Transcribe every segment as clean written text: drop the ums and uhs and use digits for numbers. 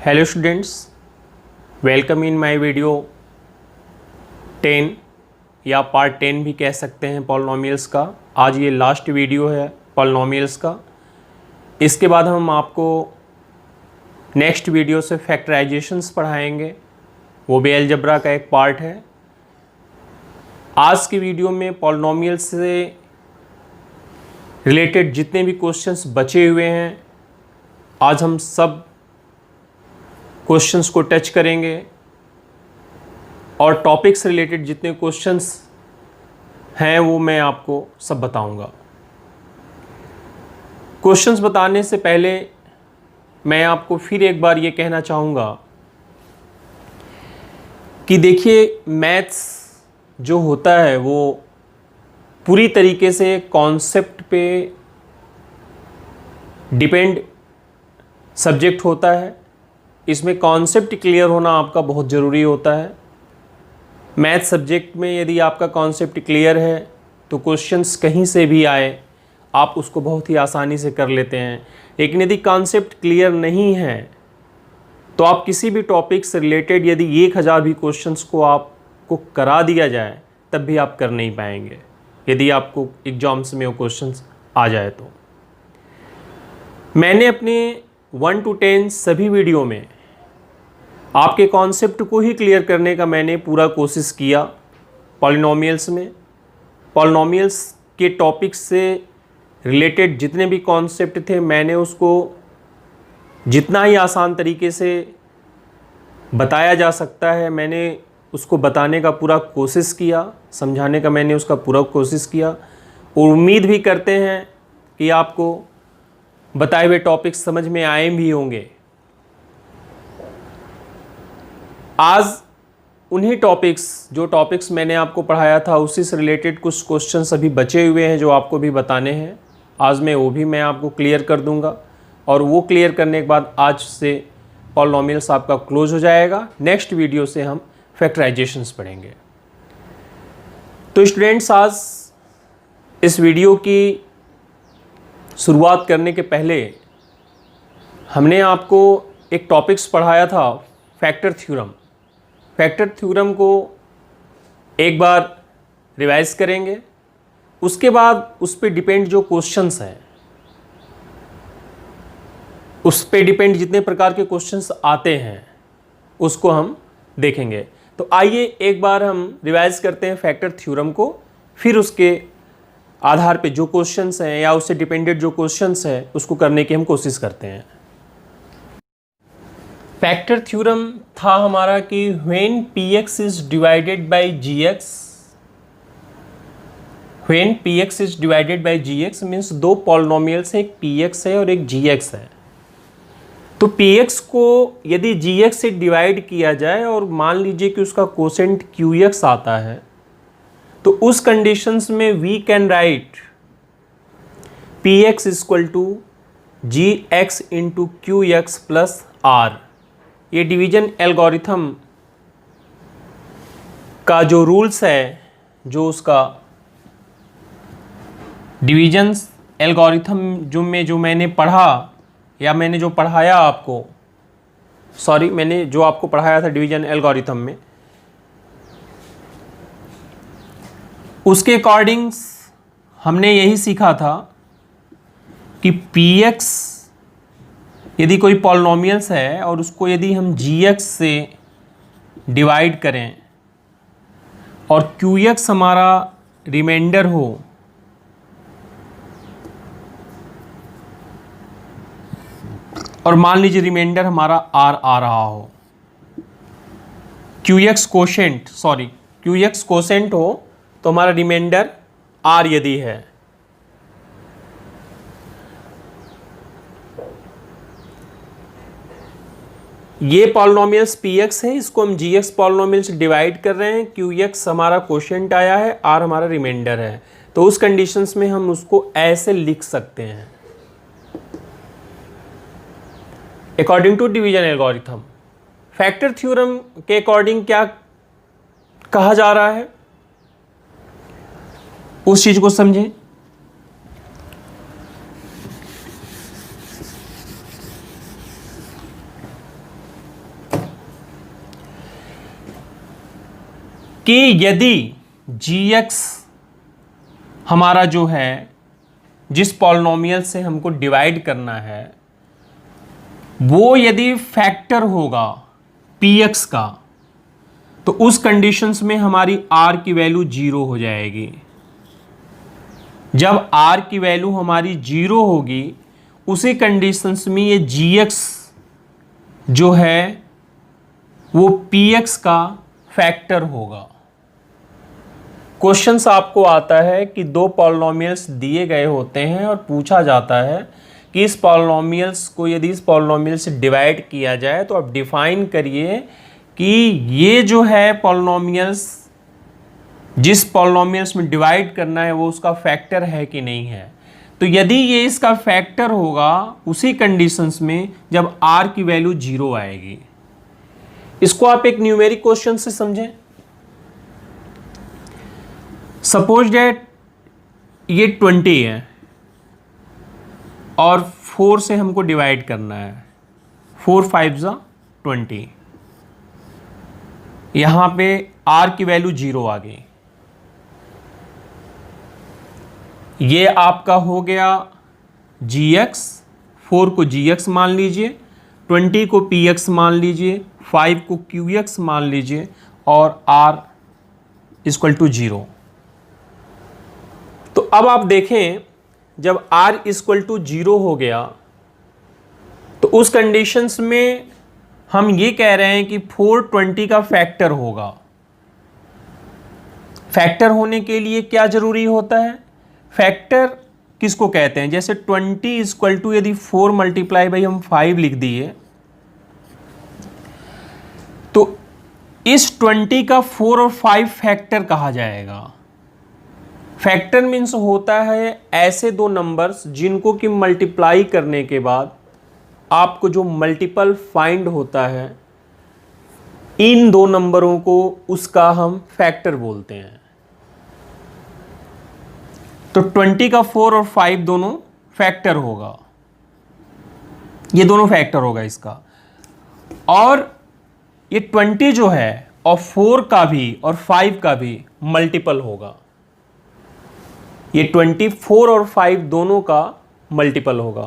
Hello students, welcome in my video 10 या part 10 भी कह सकते हैं पॉलिनोमियल्स का। आज ये लास्ट वीडियो है पॉलिनोमियल्स का। इसके बाद हम आपको नेक्स्ट वीडियो से फैक्टराइजेशंस पढ़ाएंगे, वो भी अलजेब्रा का एक पार्ट है। आज की वीडियो में पॉलिनोमियल्स से रिलेटेड जितने भी क्वेश्चंस बचे हुए हैं, आज हम सब क्वेश्चंस को टच करेंगे और टॉपिक से रिलेटेड जितने क्वेश्चंस हैं वो मैं आपको सब बताऊंगा। क्वेश्चंस बताने से पहले मैं आपको फिर एक बार ये कहना चाहूँगा कि देखिए, मैथ्स जो होता है वो पूरी तरीके से कॉन्सेप्ट पे डिपेंड सब्जेक्ट होता है। इसमें कॉन्सेप्ट क्लियर होना आपका बहुत ज़रूरी होता है। मैथ सब्जेक्ट में यदि आपका कॉन्सेप्ट क्लियर है तो क्वेश्चंस कहीं से भी आए आप उसको बहुत ही आसानी से कर लेते हैं। लेकिन यदि कॉन्सेप्ट क्लियर नहीं है तो आप किसी भी टॉपिक से रिलेटेड यदि 1000 भी क्वेश्चंस को आपको करा दिया जाए तब भी आप कर नहीं पाएंगे, यदि आपको एग्जाम्स में वो क्वेश्चंस आ जाए तो। मैंने अपने 1 to 10 सभी वीडियो में आपके कॉन्सेप्ट को ही क्लियर करने का मैंने पूरा कोशिश किया। पॉलिनोमियल्स में पॉलिनोमियल्स के टॉपिक से रिलेटेड जितने भी कॉन्सेप्ट थे मैंने उसको जितना ही आसान तरीके से बताया जा सकता है मैंने उसको बताने का पूरा कोशिश किया, समझाने का मैंने उसका पूरा कोशिश किया। और उम्मीद भी करते हैं कि आपको बताए हुए टॉपिक्स समझ में आए भी होंगे। आज उन्हीं जो टॉपिक्स मैंने आपको पढ़ाया था उसी से रिलेटेड कुछ क्वेश्चंस अभी बचे हुए हैं जो आपको भी बताने हैं। आज मैं आपको क्लियर कर दूंगा और वो क्लियर करने के बाद आज से पॉलिनोमियल्स आपका क्लोज हो जाएगा। नेक्स्ट वीडियो से हम फैक्टराइजेशंस पढ़ेंगे। तो स्टूडेंट्स, आज इस वीडियो की शुरुआत करने के पहले हमने आपको एक टॉपिक्स पढ़ाया था, फैक्टर थ्योरम। फैक्टर थ्योरम को एक बार रिवाइज करेंगे, उसके बाद उस पे डिपेंड जो क्वेश्चंस हैं, उस पे डिपेंड जितने प्रकार के क्वेश्चंस आते हैं उसको हम देखेंगे। तो आइए एक बार हम रिवाइज करते हैं फैक्टर थ्योरम को, फिर उसके आधार पे जो क्वेश्चंस हैं या उससे डिपेंडेड जो क्वेश्चंस हैं उसको करने की हम कोशिश करते हैं। फैक्टर थ्योरम था हमारा कि when px is divided by gx, when px is divided by gx means दो पॉलिनोमियल्स हैं, एक px है और एक gx है। तो px को यदि gx से डिवाइड किया जाए और मान लीजिए कि उसका कोसेंट qx आता है तो उस कंडीशंस में we can write px equal to gx into qx plus r। ये डिवीजन एल्गोरिथम का जो रूल्स है, जो उसका डिवीजन एल्गोरिथम जो मैंने पढ़ा या मैंने जो पढ़ाया आपको, मैंने जो आपको पढ़ाया था डिवीजन एल्गोरिथम में, उसके अकॉर्डिंग हमने यही सीखा था कि px यदि कोई पॉलिनोमियल्स है और उसको यदि हम gx से डिवाइड करें और qx हमारा रिमाइंडर हो और मान लीजिए रिमाइंडर हमारा r आ रहा हो, qx कोशेंट हो तो हमारा रिमाइंडर r यदि है, ये पॉलिनोमियल्स px है, इसको हम gx पॉलिनोमियल से डिवाइड कर रहे हैं, qx हमारा कोशेंट आया है, r हमारा रिमाइंडर है। तो उस कंडीशंस में हम उसको ऐसे लिख सकते हैं according to division algorithm. Factor theorem के अकॉर्डिंग क्या कहा जा रहा है उस चीज को समझें। कि यदि gx हमारा जो है जिस पॉलिनोमियल से हमको डिवाइड करना है वो यदि फैक्टर होगा px का, तो उस कंडीशंस में हमारी r की वैल्यू 0 हो जाएगी। जब r की वैल्यू हमारी 0 होगी उसी कंडीशंस में ये gx जो है वो px का फैक्टर होगा। क्वेश्चंस आपको आता है कि दो पॉलिनोमियल्स दिए गए होते हैं और पूछा जाता है कि इस पॉलिनोमियल्स को यदि इस पॉलिनोमियल से डिवाइड किया जाए तो आप डिफाइन करिए कि ये जो है पॉलिनोमियल्स जिस पॉलिनोमियल्स में डिवाइड करना है वो उसका फैक्टर है कि नहीं है। तो यदि ये इसका फैक्टर होगा उसी कंडीशंस में जब r की वैल्यू 0 आएगी। इसको आप एक न्यूमेरिक क्वेश्चन से समझें। सपोज दैट ये 20 है और 4 से हमको डिवाइड करना है, 4 5 20। यहां पे r की वैल्यू 0 आ गई। ये आपका हो गया gx, 4 को gx मान लीजिए, 20 को px मान लीजिए, 5 को qx मान लीजिए और r इक्वल टू 0। तो अब आप देखें जब r इक्वल टू 0 हो गया तो उस कंडीशंस में हम ये कह रहे हैं कि 420 का फैक्टर होगा। फैक्टर होने के लिए क्या जरूरी होता है? फैक्टर किसको कहते हैं? जैसे 20 इक्वल टू यदि 4 मल्टीप्लाई बाई हम 5 लिख दिए तो इस 20 का 4 और 5 फैक्टर कहा जाएगा। फैक्टर मीन्स होता है ऐसे दो नंबर्स जिनको कि मल्टीप्लाई करने के बाद आपको जो मल्टीपल फाइंड होता है इन दो नंबरों को उसका हम फैक्टर बोलते हैं। तो 20 का 4 और 5 दोनों फैक्टर होगा, ये दोनों फैक्टर होगा इसका। और ये 20 जो है और 4 का भी और 5 का भी मल्टीपल होगा। ये 24 और 5 दोनों का मल्टीपल होगा।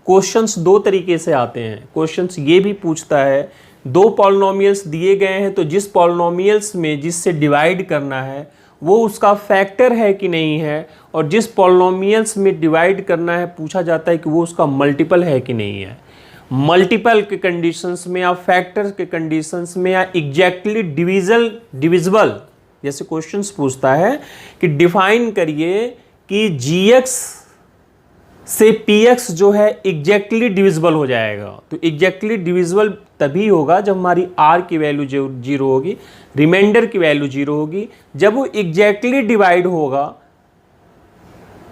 क्वेश्चंस दो तरीके से आते हैं। क्वेश्चंस ये भी पूछता है दो पॉलिनोमियल्स दिए गए हैं तो जिस पॉलिनोमियल्स में जिससे डिवाइड करना है वो उसका फैक्टर है कि नहीं है, और जिस पॉलिनोमियल्स में डिवाइड करना है पूछा जाता है कि वो उसका मल्टीपल है कि नहीं है। मल्टीपल के कंडीशंस में या फैक्टर के कंडीशंस में या एग्जैक्टली डिविजिबल जैसे क्वेश्चंस पूछता है कि डिफाइन करिए कि gx से px जो है एग्जैक्टली डिविजिबल हो जाएगा। तो एग्जैक्टली डिविजिबल तभी होगा जब हमारी r की वैल्यू 0 होगी, रिमाइंडर की वैल्यू 0 होगी। जब वो एग्जैक्टली डिवाइड होगा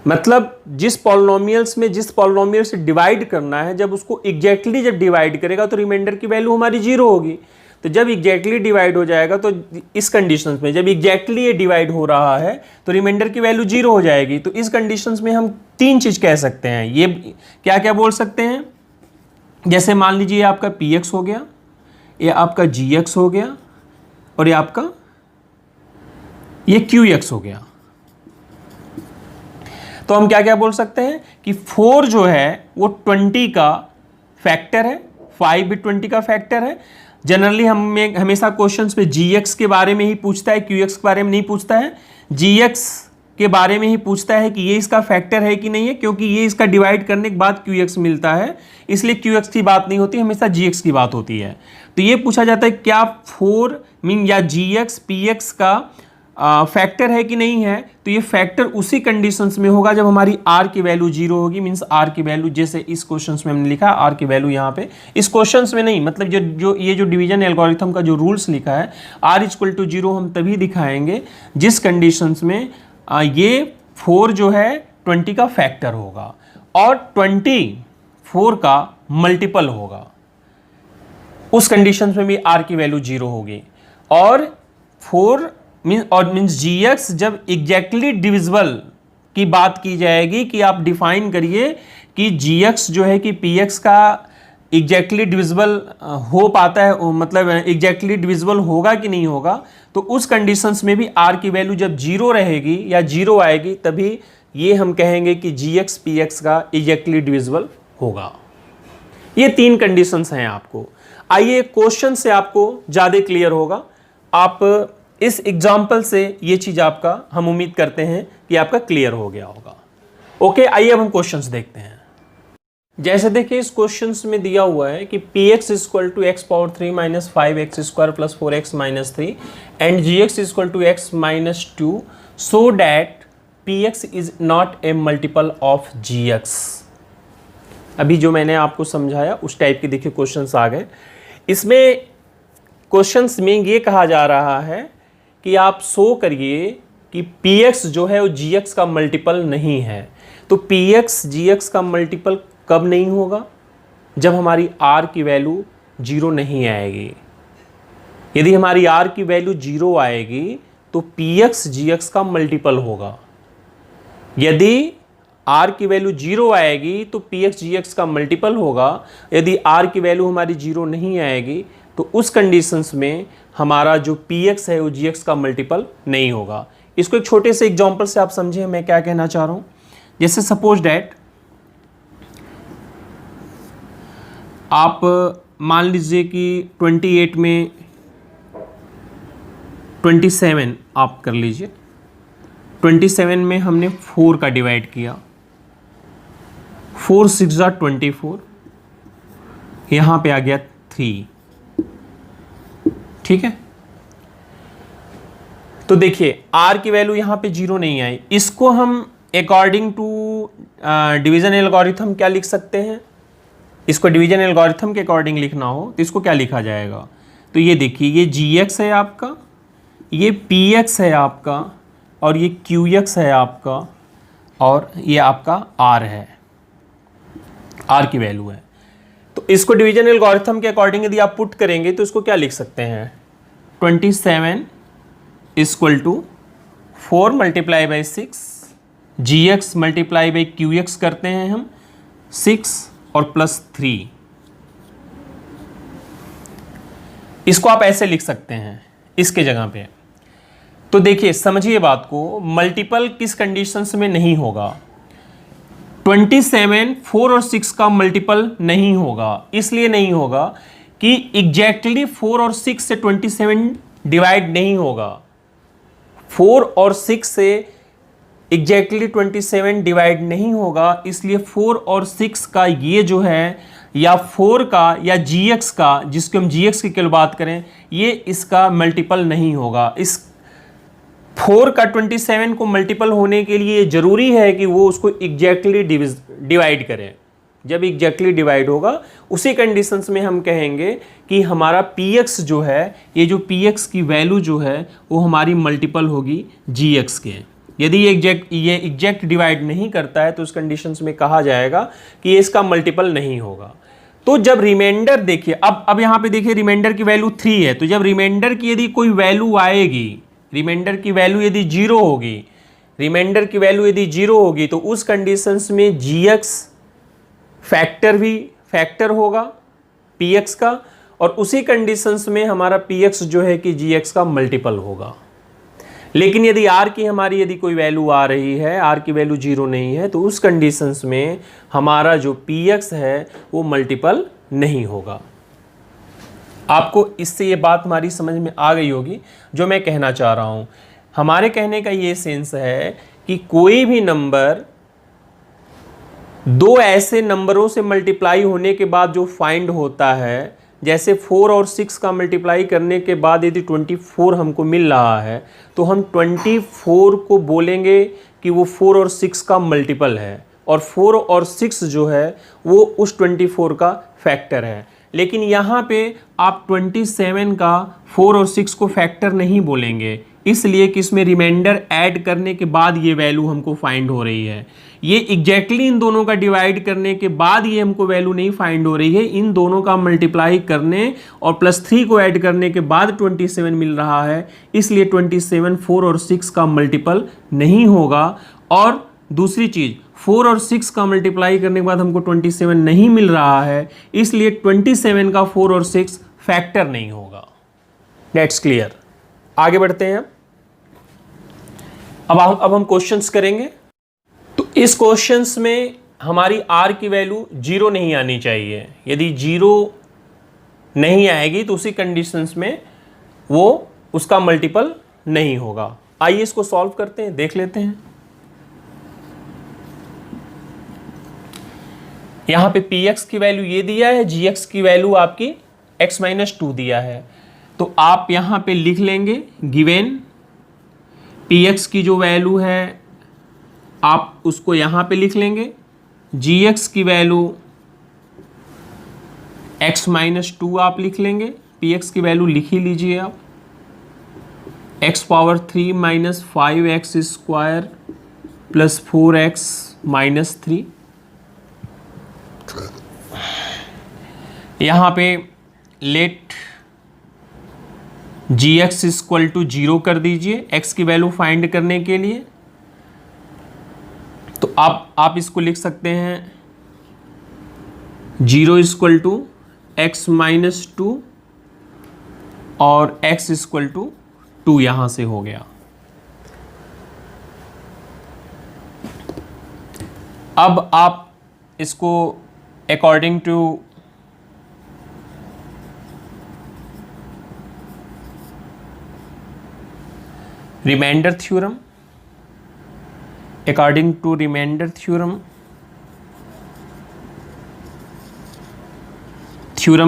मतलब जिस पॉलिनोमियल्स में जिस पॉलिनोमियल से डिवाइड करना है जब उसको एग्जैक्टली जब डिवाइड करेगा तो रिमाइंडर की वैल्यू हमारी 0 होगी। तो जब एग्जैक्टली डिवाइड हो जाएगा तो इस कंडीशंस में जब एग्जैक्टली ये डिवाइड हो रहा है तो रिमाइंडर की वैल्यू 0 हो जाएगी। तो इस कंडीशंस में हम तीन चीज कह सकते हैं। ये क्या क्या बोल सकते हैं? जैसे मान लीजिए आपका px हो गया, ये आपका gx हो गया और ये आपका ये qx हो गया। तो हम क्या क्या बोल सकते हैं कि 4 जो है वो 20 का फैक्टर है, 5 भी 20 का फैक्टर है। जनरली हमेशा क्वेश्चंस पे gx के बारे में ही पूछता है, qx के बारे में नहीं पूछता है। gx के बारे में ही पूछता है कि ये इसका फैक्टर है कि नहीं है, क्योंकि ये इसका डिवाइड करने के बाद qx मिलता है, इसलिए qx की बात नहीं होती, हमेशा gx की बात होती है। तो ये पूछा जाता है क्या 4 मीन या gx px का फैक्टर है कि नहीं है। तो ये फैक्टर उसी कंडीशंस में होगा जब हमारी r की वैल्यू 0 होगी। मींस r की वैल्यू जैसे इस क्वेश्चंस में हमने लिखा r की वैल्यू यहाँ पे इस क्वेश्चंस में नहीं, मतलब जो डिवीजन एल्गोरिथम का जो रूल्स लिखा है r इक्वल टू 0 हम तभी दिखाएंगे जिस कंडीशंस में ये 4 जो है 20 का फैक्टर होगा और 24 का मल्टीपल होगा। उस कंडीशंस में भी r की वैल्यू 0 होगी और 4 मीन्स gx जब एग्जैक्टली डिविजिबल की बात की जाएगी कि आप डिफाइन करिए कि gx जो है कि px का एग्जैक्टली डिविजिबल हो पाता है, मतलब एग्जैक्टली डिविजिबल होगा कि नहीं होगा, तो उस कंडीशंस में भी r की वैल्यू जब जीरो रहेगी या जीरो आएगी तभी ये हम कहेंगे कि gx px का एग्जैक्टली डिविजिबल होगा। ये तीन कंडीशंस हैं आपको। आइए क्वेश्चन से आपको ज़्यादा क्लियर होगा। आप इस एग्जाम्पल से ये चीज़ आपका हम उम्मीद करते हैं कि आपका क्लियर हो गया होगा। ओके, आइए अब हम क्वेश्चंस देखते हैं। जैसे देखिए इस क्वेश्चंस में दिया हुआ है कि px equal to x power 3 minus 5x square plus 4x minus 3 and gx equal to x minus 2 so that px is not a multiple of gx। अभी जो मैंने आपको समझाया उस टाइप के देखिए क्वेश्चंस आ गए। इसमें क्वेश्चंस में ये कहा जा रहा है कि आप शो करिए कि px जो है वो gx का मल्टीपल नहीं है। तो px gx का मल्टीपल कब नहीं होगा? जब हमारी r की वैल्यू जीरो नहीं आएगी। यदि हमारी r की वैल्यू जीरो आएगी तो px gx का मल्टीपल होगा। यदि r की वैल्यू जीरो आएगी तो px gx का मल्टीपल होगा। यदि r की वैल्यू हमारी जीरो नहीं आएगी तो उस कंडीशंस में हमारा जो px है वो gx का मल्टीपल नहीं होगा। इसको एक छोटे से एग्जांपल से आप समझें मैं क्या कहना चाह रहा हूं। जैसे सपोज डैट आप मान लीजिए कि 28 में 27 आप कर लीजिए। 27 में हमने 4 का डिवाइड किया, 4 6 24, यहाँ पे आ गया 3। ठीक है, तो देखिए r की वैल्यू यहाँ पे जीरो नहीं आई। इसको हम अकॉर्डिंग टू डिवीजन एल्गोरिथम क्या लिख सकते हैं? इसको डिवीजन एल्गोरिथम के अकॉर्डिंग लिखना हो तो इसको क्या लिखा जाएगा? तो ये देखिए ये gx है आपका, ये px है आपका, और ये qx है आपका, और ये आपका r है, r की वैल्यू है। तो इसको डिवीजन एल्गोरिथम के अकॉर्डिंग यदि आप पुट करेंगे तो इसको क्या लिख सकते हैं? 27 equal to 4 multiply by 6, gx multiply by qx करते हैं हम 6 और प्लस 3। इसको आप ऐसे लिख सकते हैं इसके जगह पे। तो देखिए समझिए बात को, मल्टीपल किस कंडीशंस में नहीं होगा? 27 4 और 6 का मल्टीपल नहीं होगा। इसलिए नहीं होगा कि एग्जैक्टली 4 और 6 से 27 डिवाइड नहीं होगा। 4 और 6 से एग्जैक्टली 27 डिवाइड नहीं होगा। इसलिए 4 और 6 का ये जो है, या 4 का या gx का, जिसको हम gx की केवल बात करें, ये इसका मल्टीपल नहीं होगा। इस 4 का 27 को मल्टीपल होने के लिए ज़रूरी है कि वो उसको एग्जैक्टली डिवाइड करें। जब एग्जैक्टली डिवाइड होगा उसी कंडीशंस में हम कहेंगे कि हमारा px जो है, ये जो px की वैल्यू जो है वो हमारी मल्टीपल होगी gx के। यदि ये एग्जैक्ट डिवाइड नहीं करता है तो उस कंडीशंस में कहा जाएगा कि ये इसका मल्टीपल नहीं होगा। तो जब रिमाइंडर देखिए, अब यहाँ पे देखिए रिमाइंडर की वैल्यू 3 है, तो जब रिमाइंडर की यदि कोई वैल्यू आएगी, रिमाइंडर की वैल्यू यदि जीरो होगी, रिमाइंडर की वैल्यू यदि जीरो होगी तो उस कंडीशंस में gx फैक्टर भी फैक्टर होगा px का, और उसी कंडीशंस में हमारा px जो है कि gx का मल्टीपल होगा। लेकिन यदि r की हमारी यदि कोई वैल्यू आ रही है, r की वैल्यू जीरो नहीं है, तो उस कंडीशंस में हमारा जो px है वो मल्टीपल नहीं होगा। आपको इससे ये बात हमारी समझ में आ गई होगी जो मैं कहना चाह रहा हूँ। हमारे कहने का ये सेंस है कि कोई भी नंबर दो ऐसे नंबरों से मल्टीप्लाई होने के बाद जो फाइंड होता है, जैसे 4 और 6 का मल्टीप्लाई करने के बाद यदि 24 हमको मिल रहा है तो हम 24 को बोलेंगे कि वो 4 और 6 का मल्टीपल है, और 4 और 6 जो है वो उस 24 का फैक्टर है। लेकिन यहाँ पे आप 27 का 4 और 6 को फैक्टर नहीं बोलेंगे, इसलिए कि इसमें रिमाइंडर ऐड करने के बाद ये वैल्यू हमको फाइंड हो रही है। ये एग्जैक्टली इन दोनों का डिवाइड करने के बाद ये हमको वैल्यू नहीं फाइंड हो रही है, इन दोनों का मल्टीप्लाई करने और प्लस 3 को ऐड करने के बाद 27 मिल रहा है। इसलिए 27 4 और 6 का मल्टीपल नहीं होगा, और दूसरी चीज़ 4 और 6 का मल्टीप्लाई करने के बाद हमको 27 नहीं मिल रहा है, इसलिए 27 का 4 और 6 फैक्टर नहीं होगा। That's clear. आगे बढ़ते हैं। अब हम क्वेश्चंस करेंगे। तो इस क्वेश्चंस में हमारी r की वैल्यू 0 नहीं आनी चाहिए। यदि 0 नहीं आएगी तो उसी कंडीशंस में वो उसका मल्टीपल नहीं होगा। आइए इसको सॉल्व करते हैं, देख लेते हैं। यहां पे px की वैल्यू ये दिया है, gx की वैल्यू आपकी x-2 दिया है। तो आप यहां पे लिख लेंगे गिवन px की जो वैल्यू है आप उसको यहां पे लिख लेंगे, gx की वैल्यू x-2 आप लिख लेंगे। px की वैल्यू लिख ही लीजिए आप, x power 3 minus 5x square plus 4x minus 3। यहाँ पे लेट gx इक्वल टू 0 कर दीजिए x की वैल्यू फाइंड करने के लिए। तो आप इसको लिख सकते हैं 0 इक्वल टू x-2 और x इक्वल टू 2 यहां से हो गया। अब आप इसको according to remainder theorem, according to remainder theorem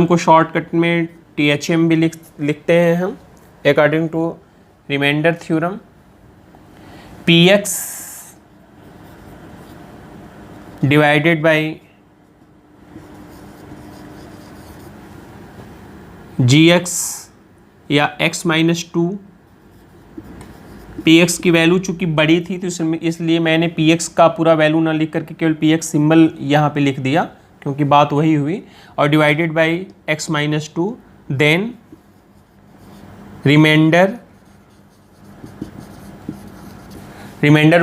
को शॉर्टकट में THM भी लिखते हैं हम। According to remainder theorem px divided by gx या x-2, px की वैल्यू चूंकि बड़ी थी तो इसलिए मैंने px का पूरा वैल्यू ना लिख करके केवल px सिंबल यहाँ पे लिख दिया, क्योंकि बात वही हुई। और divided by x-2, then remainder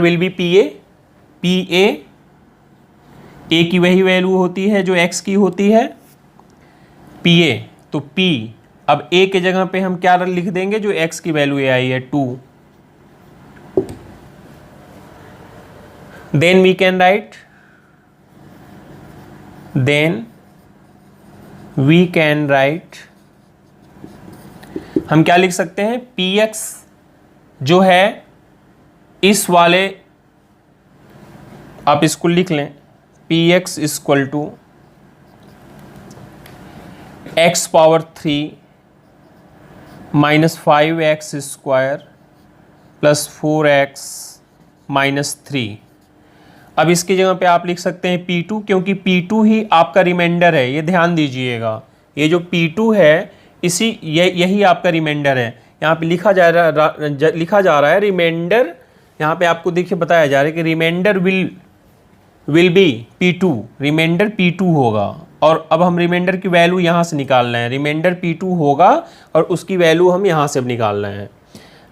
will be pa a की वही वैल्यू होती है जो x की होती है pa। तो p अब a के जगह पे हम क्या लिख देंगे, जो x की वैल्यू आई है 2। then we can write हम क्या लिख सकते हैं, px जो है इस वाले, आप इसको लिख लें px equal to x power 3 minus 5x square plus 4x minus 3। अब इसकी जगह पे आप लिख सकते हैं P2, क्योंकि P2 ही आपका रिमाइंडर है। ये ध्यान दीजिएगा, ये जो P2 है यही आपका रिमाइंडर है। यहाँ पे लिखा जा रहा है रिमाइंडर, यहाँ पे आपको देखिए बताया जा रहा है कि reminder will B P2, reminder P2 होगा। और अब हम रिमाइंडर की वैल्यू यहाँ से निकाल रहे हैं, रिमाइंडर P2 होगा और उसकी वैल्यू हम यहाँ से निकाल रहे हैं।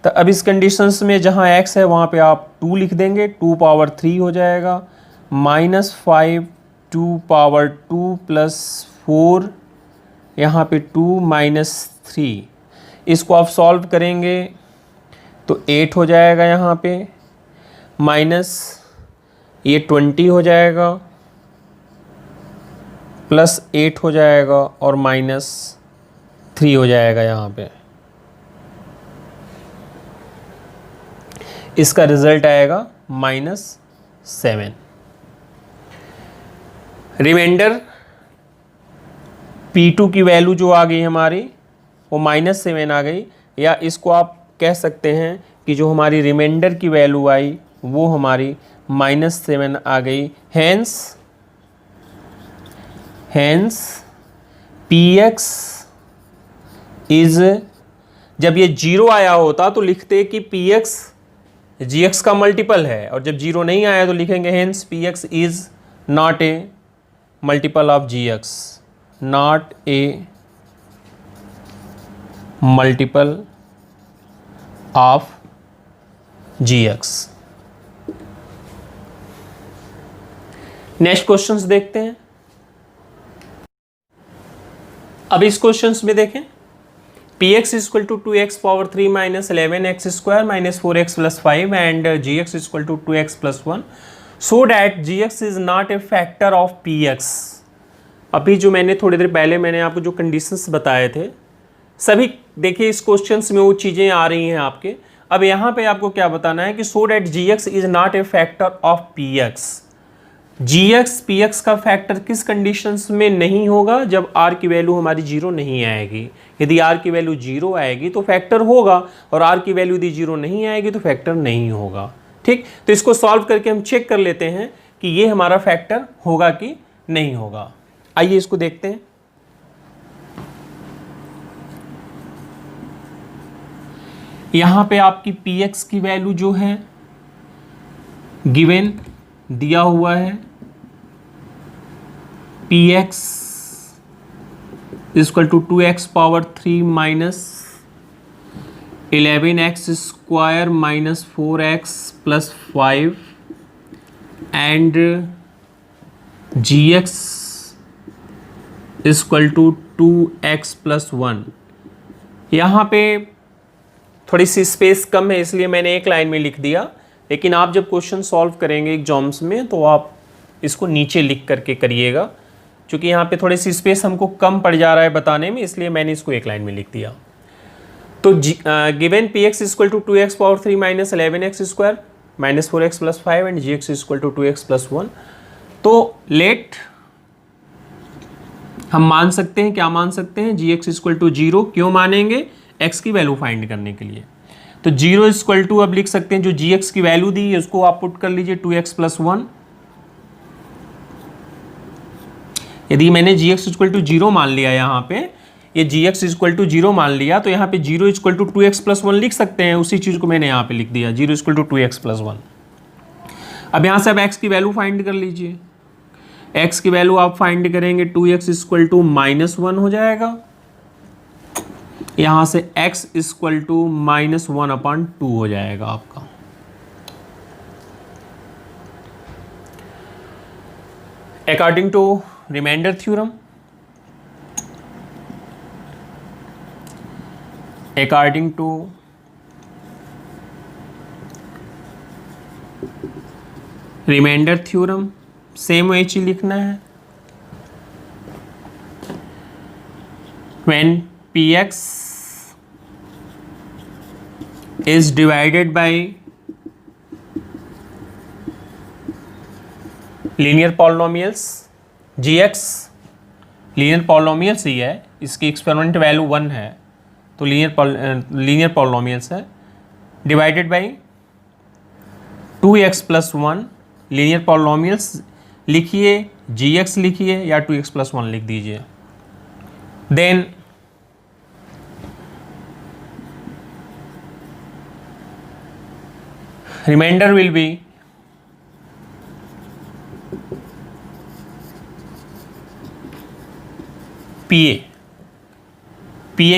तो अब इस कंडीशंस में जहाँ x है वहाँ पे आप 2 लिख देंगे, 2 पावर 3 हो जाएगा, माइनस 5 2 पावर 2 प्लस 4, यहाँ पे 2 माइनस 3। इसको आप सॉल्व करेंगे तो 8 हो जाएगा, यहाँ पे माइनस ये 20 हो जाएगा, प्लस 8 हो जाएगा और माइनस 3 हो जाएगा। यहाँ पे इसका रिजल्ट आएगा -7। रिमाइंडर P2 की वैल्यू जो आ गई हमारी वो -7 आ गई, या इसको आप कह सकते हैं कि जो हमारी रिमाइंडर की वैल्यू आई वो हमारी -7 आ गई। हेंस Px इज, जब ये 0 आया होता तो लिखते कि Px gx का मल्टीपल है, और जब 0 नहीं आया तो लिखेंगे hence Px is not a multiple of gx, not a multiple of gx। Next questions देखते हैं। अब इस क्वेश्चंस में देखें, px equal to 2x power 3 minus 11x square minus 4x plus 5 and gx equal to 2x plus 1 so that gx is not a factor of px। अभी जो मैंने थोड़ी देर पहले मैंने आपको जो कंडीशंस बताए थे सभी देखिए इस क्वेश्चंस में वो चीज़ें आ रही हैं आपके। अब यहाँ पे आपको क्या बताना है कि सो that gx is not a factor of px। gx px का फैक्टर किस कंडीशंस में नहीं होगा? जब r की वैल्यू हमारी जीरो नहीं आएगी। यदि r की वैल्यू जीरो आएगी तो फैक्टर होगा, और r की वैल्यू यदि जीरो नहीं आएगी तो फैक्टर नहीं होगा। ठीक, तो इसको सॉल्व करके हम चेक कर लेते हैं कि ये हमारा फैक्टर होगा कि नहीं होगा। आइए इसको देखते हैं। यहां पे आपकी px की वैल्यू जो है गिवन दिया हुआ है, px equal to 2x power 3 minus 11x square minus 4x plus 5 and gx equal to 2x plus 1। यहाँ पे थोड़ी सी स्पेस कम है इसलिए मैंने एक लाइन में लिख दिया, लेकिन आप जब क्वेश्चन सॉल्व करेंगे एग्जाम्स में तो आप इसको नीचे लिख करके करिएगा, क्योंकि यहाँ पे थोड़ी सी स्पेस हमको कम पड़ जा रहा है बताने में, इसलिए मैंने इसको एक लाइन में लिख दिया। तो given px equal to 2x power 3 minus 11x square minus 4x plus 5 and gx equal to 2x plus 1। तो लेट हम मान सकते हैं, क्या मान सकते हैं, gx इक्वल टू 0। क्यों मानेंगे? x की वैल्यू फाइंड करने के लिए। तो 0 इक्वल टू अब लिख सकते हैं जो gx की वैल्यू दी है उसको आप पुट कर लीजिए 2x प्लस 1। यदि मैंने gx इक्वल टू 0 मान लिया, यहाँ पे ये gx इक्वल टू 0 मान लिया, तो यहाँ पे 0 इक्वल टू 2x प्लस 1 लिख सकते हैं। उसी चीज को मैंने यहाँ पे लिख दिया 0 इक्वल टू 2x प्लस 1। अब यहाँ से अब x की वैल्यू फाइंड कर लीजिए। x की वैल्यू आप फाइंड करेंगे 2x इक्वल टू माइनस 1 हो जाएगा। यहां से x इक्वल टू माइनस 1/2 हो जाएगा आपका। According to remainder theorem, according to remainder theorem same वही चीज लिखना है। when px is divided by linear polynomials, gx linear polynomials ही है, इसकी एक्सपेरिमेंट वैल्यू 1 है तो लीनियर पॉलिनोमियल्स है, divided by 2x plus 1 linear polynomials लिखिए, gx लिखिए या 2x प्लस 1 लिख दीजिए। Then remainder will be pa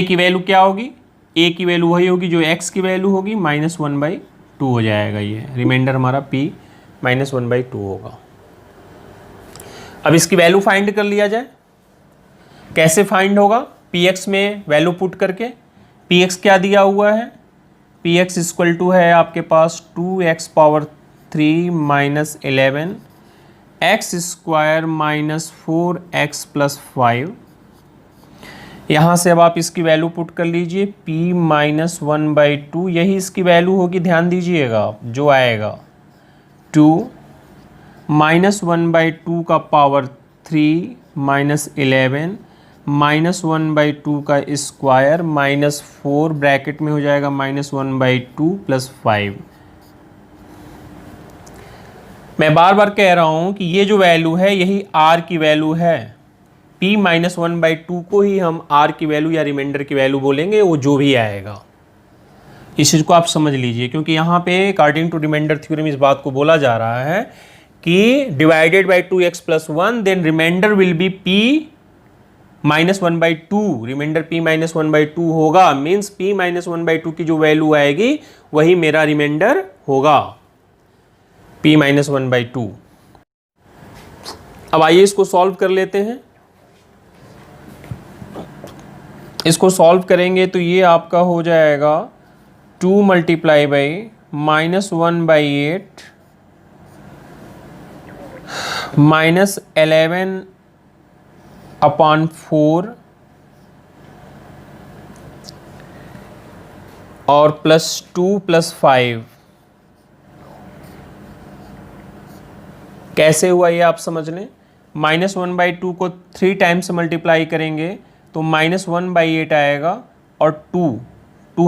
की वैल्यू क्या होगी? a की वैल्यू वही होगी जो x की वैल्यू होगी, -1/2 हो जाएगा। ये रिमाइंडर हमारा p -1/2 होगा। अब इसकी वैल्यू फाइंड कर लिया जाए। कैसे फाइंड होगा? px में वैल्यू पुट करके। px क्या दिया हुआ है? px इक्वल टू है आपके पास 2x power 3 minus 11 x square minus 4x plus 5। यहाँ से अब आप इसकी वैल्यू पुट कर लीजिए p -1/2, यही इसकी वैल्यू होगी, ध्यान दीजिएगा जो आएगा 2 -1/2 का पावर 3 माइनस 11 -1/2 का स्क्वायर -4 ब्रैकेट में हो जाएगा -1/2 प्लस 5। मैं बार बार कह रहा हूं कि ये जो वैल्यू है यही r की वैल्यू है। p -1/2 को ही हम r की वैल्यू या रिमाइंडर की वैल्यू बोलेंगे, वो जो भी आएगा। इस चीज़ को आप समझ लीजिए, क्योंकि यहाँ पे अकॉर्डिंग टू रिमाइंडर थ्योरम इस बात को बोला जा रहा है कि divided by 2x plus 1 then remainder will be p -1/2। Remainder p -1/2 होगा, मीन्स p -1/2 की जो वैल्यू आएगी वही मेरा रिमाइंडर होगा, p -1/2। अब आइए इसको सॉल्व कर लेते हैं। इसको सॉल्व करेंगे तो ये आपका हो जाएगा 2 मल्टीप्लाई बाई -1/8 -11/4 और +2 + 5। कैसे हुआ ये आप समझ लें। -1/2 को 3 टाइम्स मल्टीप्लाई करेंगे तो -1/8 आएगा, और 2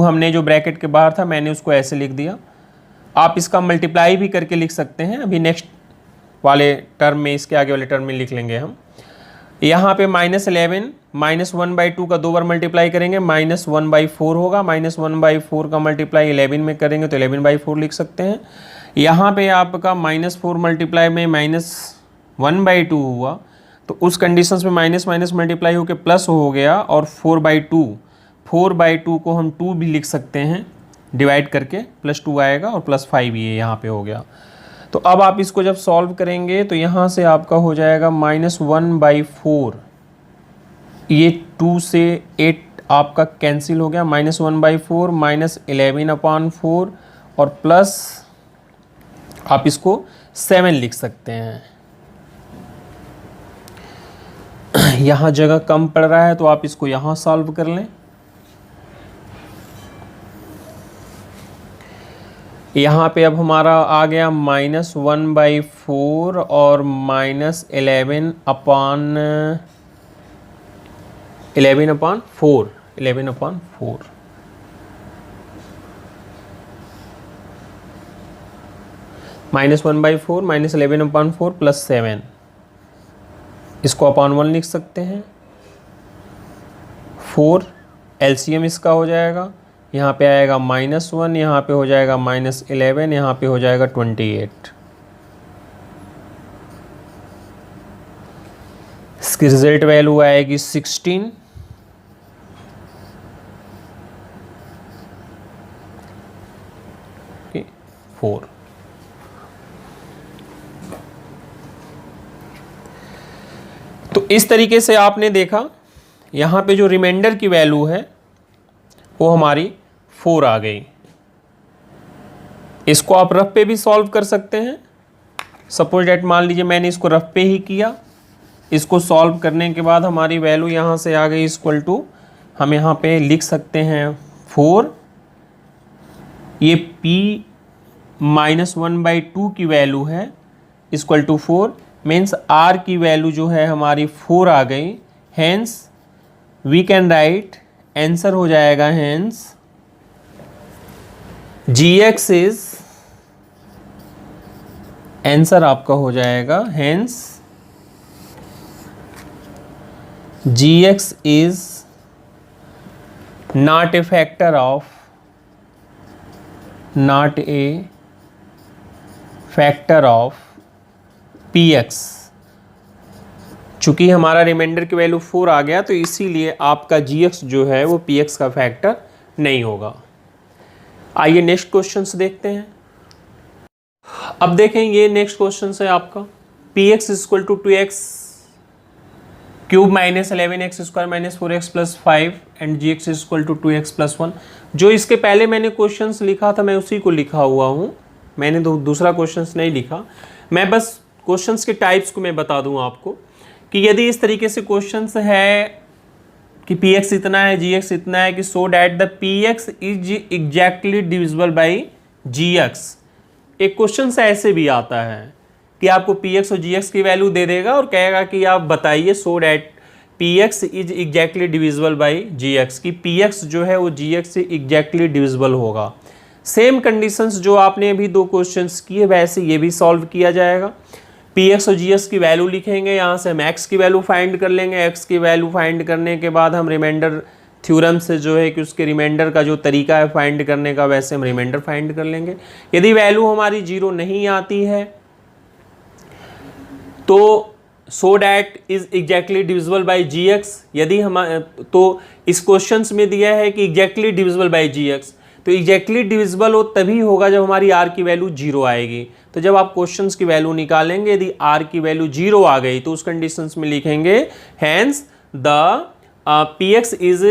हमने जो ब्रैकेट के बाहर था मैंने उसको ऐसे लिख दिया। आप इसका मल्टीप्लाई भी करके लिख सकते हैं, अभी नेक्स्ट वाले टर्म में, इसके आगे वाले टर्म में लिख लेंगे हम। यहाँ पे -11 -1/2 का 2 बार मल्टीप्लाई करेंगे -1/4 होगा, -1/4 का मल्टीप्लाई 11 में करेंगे तो 11/4 लिख सकते हैं। यहाँ पे आपका -4 मल्टीप्लाई में -1/2 हुआ, तो उस कंडीशंस में माइनस माइनस मल्टीप्लाई होकर प्लस हो गया, और 4/2 को हम 2 भी लिख सकते हैं डिवाइड करके, +2 आएगा और +5 ये यहाँ पे हो गया। तो अब आप इसको जब सॉल्व करेंगे तो यहाँ से आपका हो जाएगा -1/4, ये 2 से 8 आपका कैंसिल हो गया, -1/4 -11/4 और प्लस आप इसको 7 लिख सकते हैं। यहाँ जगह कम पड़ रहा है तो आप इसको यहाँ सॉल्व कर लें। यहाँ पे अब हमारा आ गया -1/4 और -11/4 -1/4 -11/4 +7, इसको अपॉन 1 लिख सकते हैं। 4 एलसीएम इसका हो जाएगा, यहाँ पे आएगा -1, यहाँ पे हो जाएगा -11, यहाँ पे हो जाएगा 28। इसकी रिजल्ट वैल्यू आएगी 16। ओके 4। तो इस तरीके से आपने देखा, यहाँ पे जो रिमाइंडर की वैल्यू है वो हमारी 4 आ गई। इसको आप रफ पे भी सॉल्व कर सकते हैं। सपोज डेट मान लीजिए मैंने इसको रफ पे ही किया, इसको सॉल्व करने के बाद हमारी वैल्यू यहाँ से आ गई इक्वल टू, हम यहाँ पे लिख सकते हैं 4, ये p -1/2 की वैल्यू है इक्वल टू 4, मीन्स r की वैल्यू जो है हमारी 4 आ गई। Hence we can write, answer हो जाएगा हेंस gx इज, आंसर आपका हो जाएगा hence gx is not a factor of, not a factor of px। चूंकि हमारा रिमाइंडर की वैल्यू 4 आ गया तो इसीलिए आपका gx जो है वो px का फैक्टर नहीं होगा। आइए नेक्स्ट क्वेश्चन देखते हैं। अब देखें ये नेक्स्ट क्वेश्चन है आपका, px equal to 2x cube -11x square -4x + 5 and gx equal to 2x + 1। जो इसके पहले मैंने क्वेश्चंस लिखा था मैं उसी को लिखा हुआ हूँ, मैंने तो दूसरा क्वेश्चंस नहीं लिखा। मैं बस क्वेश्चंस के टाइप्स को मैं बता दूँ आपको कि यदि इस तरीके से क्वेश्चंस है कि px इतना है, gx इतना है, कि so that the px is exactly divisible by gx। एक क्वेश्चन ऐसे भी आता है कि आपको px और gx की वैल्यू दे देगा और कहेगा कि आप बताइए सो that px is exactly divisible by gx, कि px जो है वो gx से एग्जैक्टली डिविजिबल होगा। सेम कंडीशंस जो आपने अभी 2 क्वेश्चंस किए वैसे ये भी सॉल्व किया जाएगा। px और gx की वैल्यू लिखेंगे, यहाँ से हम x की वैल्यू फाइंड कर लेंगे। x की वैल्यू फाइंड करने के बाद हम रिमाइंडर थ्योरम से जो है कि उसके रिमाइंडर का जो तरीका है फाइंड करने का, वैसे हम रिमाइंडर फाइंड कर लेंगे। यदि वैल्यू हमारी 0 नहीं आती है तो so that is exactly divisible by gx। यदि हम तो इस क्वेश्चन में दिया है कि एग्जैक्टली डिविजिबल बाई gx, तो एग्जैक्टली डिविजिबल हो तभी होगा जब हमारी आर की वैल्यू 0 आएगी। तो जब आप क्वेश्चंस की वैल्यू निकालेंगे, यदि आर की वैल्यू 0 आ गई तो उस कंडीशंस में लिखेंगे hence the px is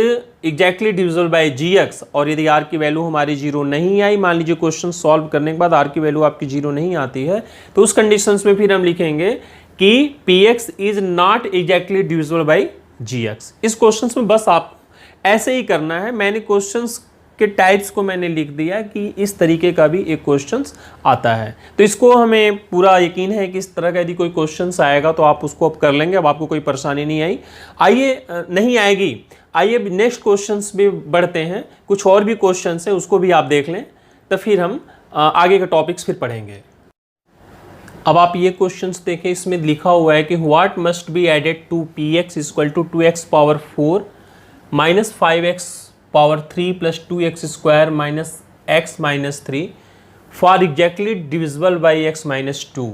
exactly divisible by gx। और यदि r की वैल्यू हमारी 0 नहीं आई, मान लीजिए क्वेश्चन सॉल्व करने के बाद r की वैल्यू आपकी 0 नहीं आती है, तो उस कंडीशंस में फिर हम लिखेंगे कि px is not exactly divisible by gx। इस क्वेश्चंस में बस आप ऐसे ही करना है। मैंने क्वेश्चंस के टाइप्स को मैंने लिख दिया कि इस तरीके का भी एक क्वेश्चंस आता है। तो इसको हमें पूरा यकीन है कि इस तरह का यदि कोई क्वेश्चंस आएगा तो आप उसको अब कर लेंगे, अब आपको कोई परेशानी नहीं आई नहीं आएगी। आइए नेक्स्ट क्वेश्चंस में बढ़ते हैं। कुछ और भी क्वेश्चंस हैं, उसको भी आप देख लें, तो फिर हम आगे के टॉपिक्स फिर पढ़ेंगे। अब आप ये क्वेश्चंस देखें, इसमें लिखा हुआ है कि what must be added to px equal to 2x power 4 minus 5x power 3 plus 2x square minus x minus 3 for exactly divisible by x minus 2।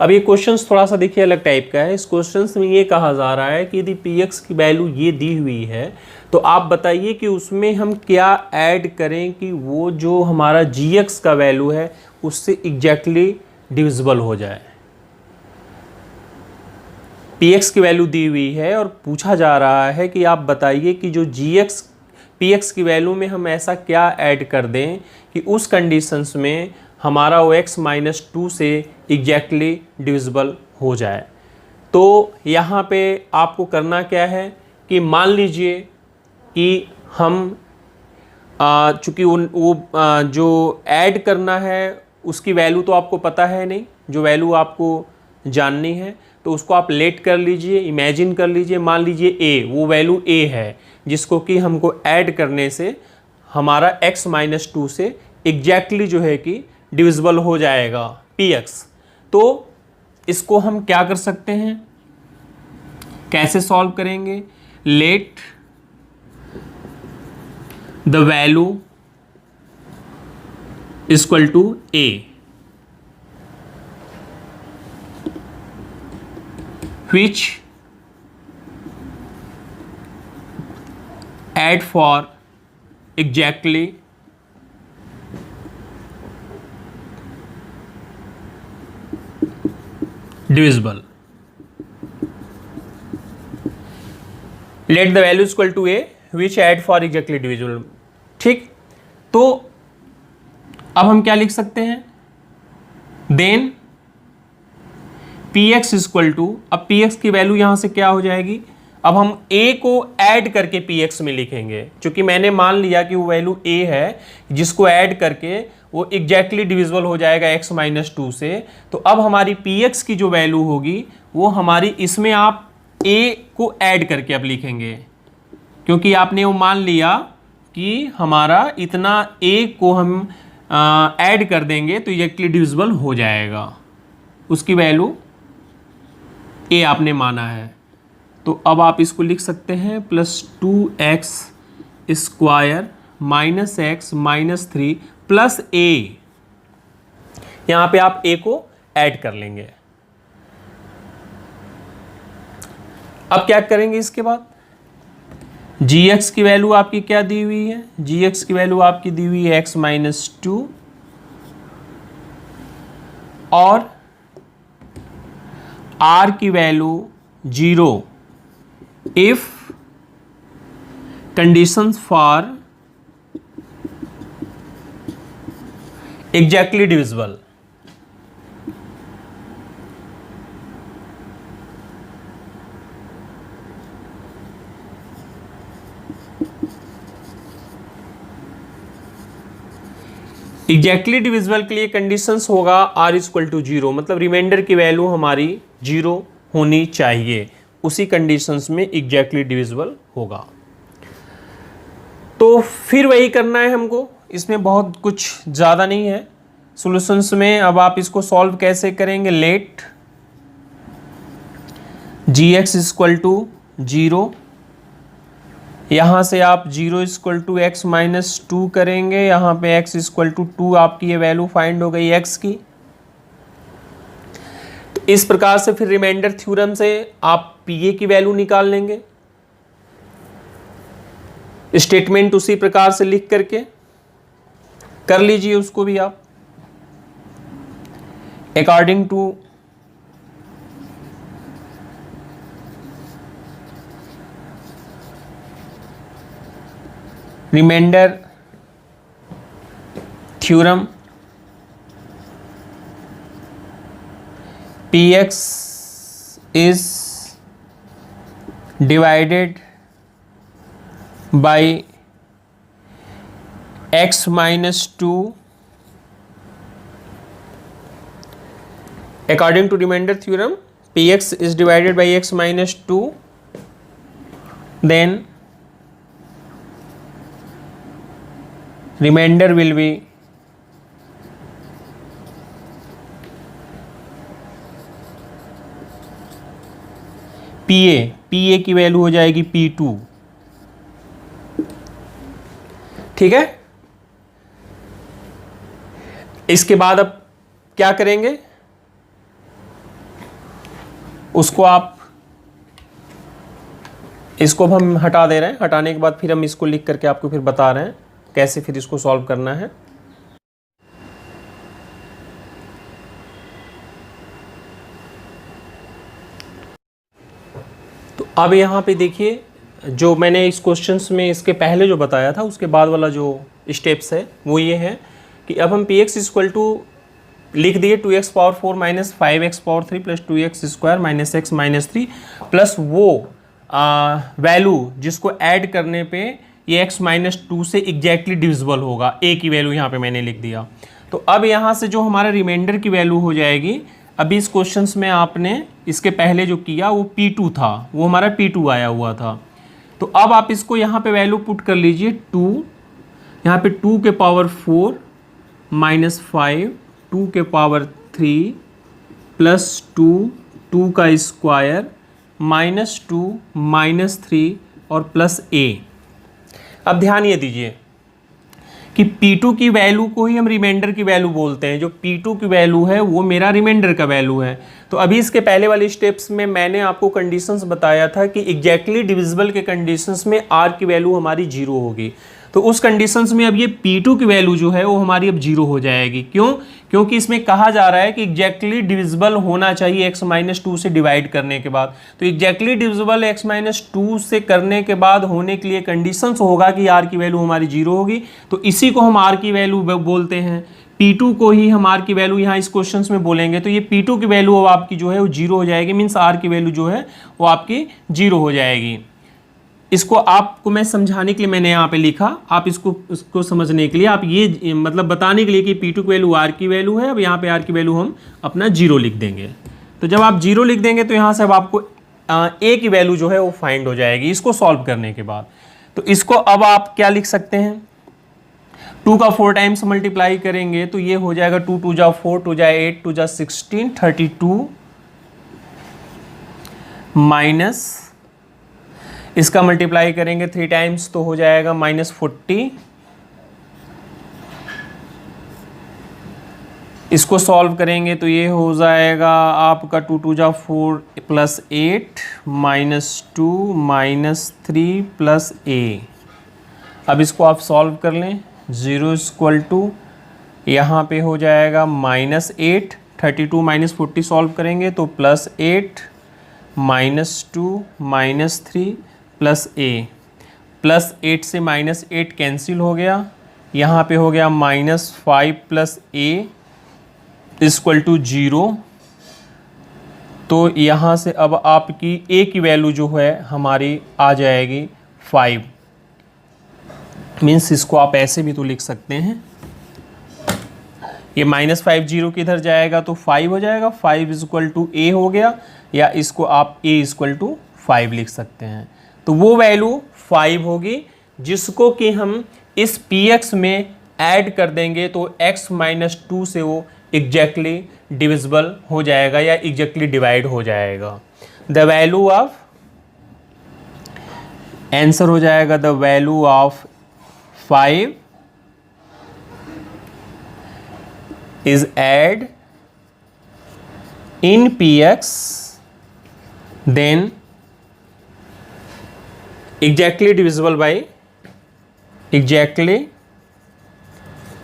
अब ये क्वेश्चंस थोड़ा सा देखिए अलग टाइप का है। इस क्वेश्चंस में ये कहा जा रहा है कि यदि px की वैल्यू ये दी हुई है तो आप बताइए कि उसमें हम क्या ऐड करें कि वो जो हमारा gx का वैल्यू है उससे एग्जैक्टली डिविजिबल हो जाए। px की वैल्यू दी हुई है और पूछा जा रहा है कि आप बताइए कि जो px की वैल्यू में हम ऐसा क्या ऐड कर दें कि उस कंडीशंस में हमारा वो x माइनस 2 से एग्जैक्टली डिविजिबल हो जाए। तो यहाँ पे आपको करना क्या है कि मान लीजिए कि हम चूँकि जो ऐड करना है उसकी वैल्यू तो आपको पता है नहीं, जो वैल्यू आपको जाननी है तो उसको आप लेट कर लीजिए, इमेजिन कर लीजिए। मान लीजिए a, वो वैल्यू a है जिसको कि हमको ऐड करने से हमारा x माइनस 2 से एग्जैक्टली जो है कि डिविजिबल हो जाएगा px। तो इसको हम क्या कर सकते हैं, कैसे सॉल्व करेंगे? Let the value equal to a which add for exactly divisible। let the value equal to a which add for exactly divisible। ठीक, तो अब हम क्या लिख सकते हैं? देन px इक्वल टू, अब px की वैल्यू यहां से क्या हो जाएगी? अब हम a को ऐड करके px में लिखेंगे, क्योंकि मैंने मान लिया कि वो वैल्यू a है जिसको ऐड करके वो एग्जैक्टली डिविजिबल हो जाएगा x माइनस 2 से। तो अब हमारी px की जो वैल्यू होगी वो हमारी, इसमें आप a को ऐड करके अब लिखेंगे, क्योंकि आपने वो मान लिया कि हमारा इतना a को हम ऐड कर देंगे तो एग्जैक्टली डिविजिबल हो जाएगा, उसकी वैल्यू a आपने माना है। तो अब आप इसको लिख सकते हैं plus 2x square minus x minus 3 plus a। यहां पे आप a को ऐड कर लेंगे। अब क्या करेंगे इसके बाद? gx की वैल्यू आपकी क्या दी हुई है? gx की वैल्यू आपकी दी हुई है x माइनस 2 और r की value 0 if conditions for exactly divisible. Exactly divisible के लिए कंडीशंस होगा r इक्वल टू 0, मतलब रिमाइंडर की वैल्यू हमारी 0 होनी चाहिए, उसी कंडीशंस में एग्जैक्टली डिविजिबल होगा। तो फिर वही करना है हमको, इसमें बहुत कुछ ज़्यादा नहीं है सॉल्यूशंस में। अब आप इसको सॉल्व कैसे करेंगे? लेट gx इक्वल टू 0, यहाँ से आप 0 इक्वल टू एक्स माइनस 2 करेंगे, यहाँ पे x इक्वल टू 2 आपकी ये वैल्यू फाइंड हो गई x की। तो इस प्रकार से फिर रिमाइंडर थ्योरम से आप pa की वैल्यू निकाल लेंगे, स्टेटमेंट उसी प्रकार से लिख करके। कर लीजिए उसको भी आप। According to remainder theorem, Px is divided by x minus 2 according to remainder theorem. Px is divided by x minus 2, then remainder will be PA की वैल्यू हो जाएगी P2। ठीक है, इसके बाद अब क्या करेंगे, उसको आप, इसको हम हटा दे रहे हैं। हटाने के बाद फिर हम इसको लिख करके आपको फिर बता रहे हैं कैसे फिर इसको सॉल्व करना है। तो अब यहाँ पे देखिए, जो मैंने इस क्वेश्चंस में इसके पहले जो बताया था उसके बाद वाला जो स्टेप्स है वो ये है कि अब हम Px इक्वल टू लिख दिए 2x power 4 minus 5x power 3 plus 2x square minus x minus 3 plus वो वैल्यू जिसको ऐड करने पे ये x माइनस 2 से एग्जैक्टली डिविजिबल होगा, a की वैल्यू यहाँ पे मैंने लिख दिया। तो अब यहाँ से जो हमारा रिमाइंडर की वैल्यू हो जाएगी, अभी इस क्वेश्चंस में आपने इसके पहले जो किया वो P2 था, वो हमारा P2 आया हुआ था। तो अब आप इसको यहाँ पे वैल्यू पुट कर लीजिए 2, यहाँ पे 2 के पावर 4 माइनस 5, 2 के पावर 3 प्लस 2 का स्क्वायर माइनस 2 माइनस 3 और प्लस a। अब ध्यान ये दीजिए कि P2 की वैल्यू को ही हम रिमाइंडर की वैल्यू बोलते हैं। जो P2 की वैल्यू है वो मेरा रिमाइंडर का वैल्यू है। तो अभी इसके पहले वाले स्टेप्स में मैंने आपको कंडीशंस बताया था कि एग्जैक्टली डिविजिबल के कंडीशंस में r की वैल्यू हमारी 0 होगी। तो उस कंडीशंस में अब ये P2 की वैल्यू जो है वो हमारी अब 0 हो जाएगी। क्यों? क्योंकि इसमें कहा जा रहा है कि एग्जैक्टली डिविजिबल होना चाहिए x माइनस 2 से डिवाइड करने के बाद। तो एग्जैक्टली डिविजिबल x माइनस 2 से करने के बाद होने के लिए कंडीशंस होगा कि r की वैल्यू हमारी 0 होगी। तो इसी को हम r की वैल्यू बोलते हैं। P2 को ही हम r की वैल्यू यहाँ इस क्वेश्चन में बोलेंगे। तो ये P2 की वैल्यू अब आपकी जो है वो 0 हो जाएगी, मीन्स r की वैल्यू जो है वो आपकी 0 हो जाएगी। इसको आपको मैं समझाने के लिए मैंने यहाँ पे लिखा, आप इसको समझने के लिए, आप ये मतलब बताने के लिए कि P2 की वैल्यू r की वैल्यू है। अब यहाँ पे r की वैल्यू हम अपना 0 लिख देंगे। तो जब आप 0 लिख देंगे तो यहाँ से अब आपको a की वैल्यू जो है वो फाइंड हो जाएगी इसको सॉल्व करने के बाद। तो इसको अब आप क्या लिख सकते हैं, 2 का 4 टाइम्स मल्टीप्लाई करेंगे तो ये हो जाएगा 2 2 जा 4, 2 जा 8, 2 जा 16, 32 माइनस इसका मल्टीप्लाई करेंगे 3 टाइम्स तो हो जाएगा -40। इसको सॉल्व करेंगे तो ये हो जाएगा आपका 2 2 जा 4 प्लस 8 -2 -3 प्लस a। अब इसको आप सॉल्व कर लें, 0 इक्वल टू यहाँ पे हो जाएगा -8, 32 -40 सॉल्व करेंगे तो +8 -2 -3 प्लस a। +8 से -8 कैंसिल हो गया, यहाँ पे हो गया -5 प्लस a इक्वल टू 0। तो यहाँ से अब आपकी a की वैल्यू जो है हमारी आ जाएगी 5। मीन्स इसको आप ऐसे भी तो लिख सकते हैं, ये -5 0 किधर जाएगा तो 5 हो जाएगा, 5 इक्वल टू a हो गया, या इसको आप a इक्वल टू 5 लिख सकते हैं। तो वो वैल्यू 5 होगी जिसको कि हम इस Px में ऐड कर देंगे तो x माइनस 2 से वो एग्जैक्टली डिविजिबल हो जाएगा या एग्जैक्टली डिवाइड हो जाएगा। द वैल्यू ऑफ, आंसर हो जाएगा the value of 5 is add in Px then exactly divisible by exactly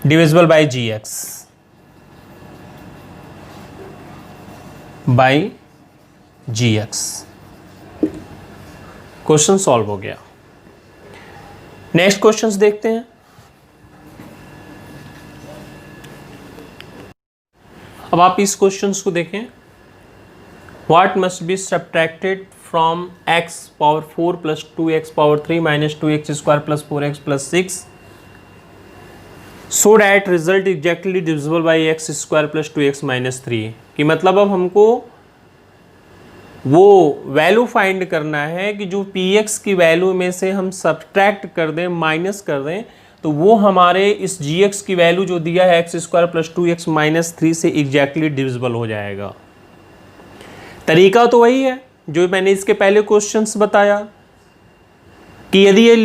divisible by g x by g x. Question solve हो गया। नेक्स्ट क्वेश्चंस देखते हैं। अब आप इस क्वेश्चंस को देखें। What must be subtracted from x power 4 plus 2x power 3 minus 2x square plus 4x plus 6 so that result exactly divisible by x square plus 2x minus 3। कि मतलब अब हमको वो वैल्यू फाइंड करना है कि जो px की वैल्यू में से हम सब्ट्रैक्ट कर दें, माइनस कर दें, तो वो हमारे इस gx की वैल्यू जो दिया है x square plus 2x minus 3 से एग्जैक्टली डिविजिबल हो जाएगा। तरीका तो वही है जो मैंने इसके पहले क्वेश्चंस बताया कि यदि ये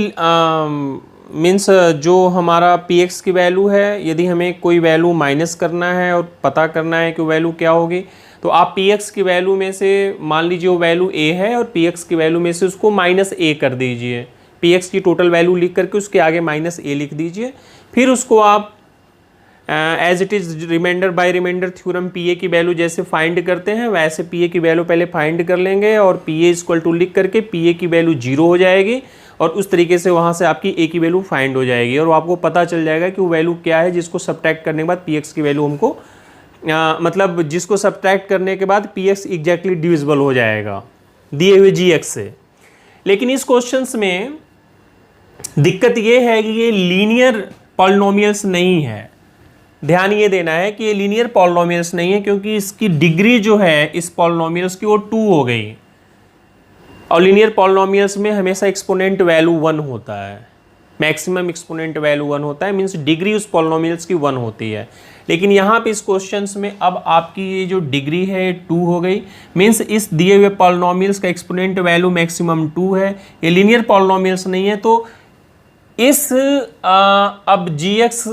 मीन्स जो हमारा px की वैल्यू है, यदि हमें कोई वैल्यू माइनस करना है और पता करना है कि वैल्यू क्या होगी, तो आप px की वैल्यू में से मान लीजिए वो वैल्यू a है और px की वैल्यू में से उसको माइनस a कर दीजिए। px की टोटल वैल्यू लिख करके उसके आगे माइनस a लिख दीजिए। फिर उसको आप as it is remainder by remainder theorem p की वैल्यू जैसे फाइंड करते हैं वैसे पी की वैल्यू पहले फाइंड कर लेंगे और पी इक्वल टू लिख करके पी की वैल्यू 0 हो जाएगी और उस तरीके से वहाँ से आपकी ए की वैल्यू फाइंड हो जाएगी और आपको पता चल जाएगा कि वो वैल्यू क्या है जिसको सब्ट्रैक्ट करने के बाद पी की वैल्यू हमको मतलब जिसको सब्ट्रैक्ट करने के बाद पी एग्जैक्टली डिविजिबल हो जाएगा दिए हुए जी से। लेकिन इस क्वेश्चन में दिक्कत ये है कि ये लीनियर पॉलिनोमियल्स नहीं है। ध्यान ये देना है कि ये लीनियर पॉलिनोमियल्स नहीं है क्योंकि इसकी डिग्री जो है इस पॉलिनोमियल्स की वो 2 हो गई और लीनियर पॉलिनोमियल्स में हमेशा एक्सपोनेंट वैल्यू 1 होता है, मैक्सिमम एक्सपोनेंट वैल्यू 1 होता है, मीन्स डिग्री उस पॉलिनोमियल्स की 1 होती है। लेकिन यहाँ पे इस क्वेश्चंस में अब आपकी ये जो डिग्री है 2 हो गई, मीन्स इस दिए हुए पॉलिनोमियल्स का एक्सपोनेंट वैल्यू मैक्सिमम 2 है। ये लीनियर पॉलिनोमियल्स नहीं है तो इस अब gx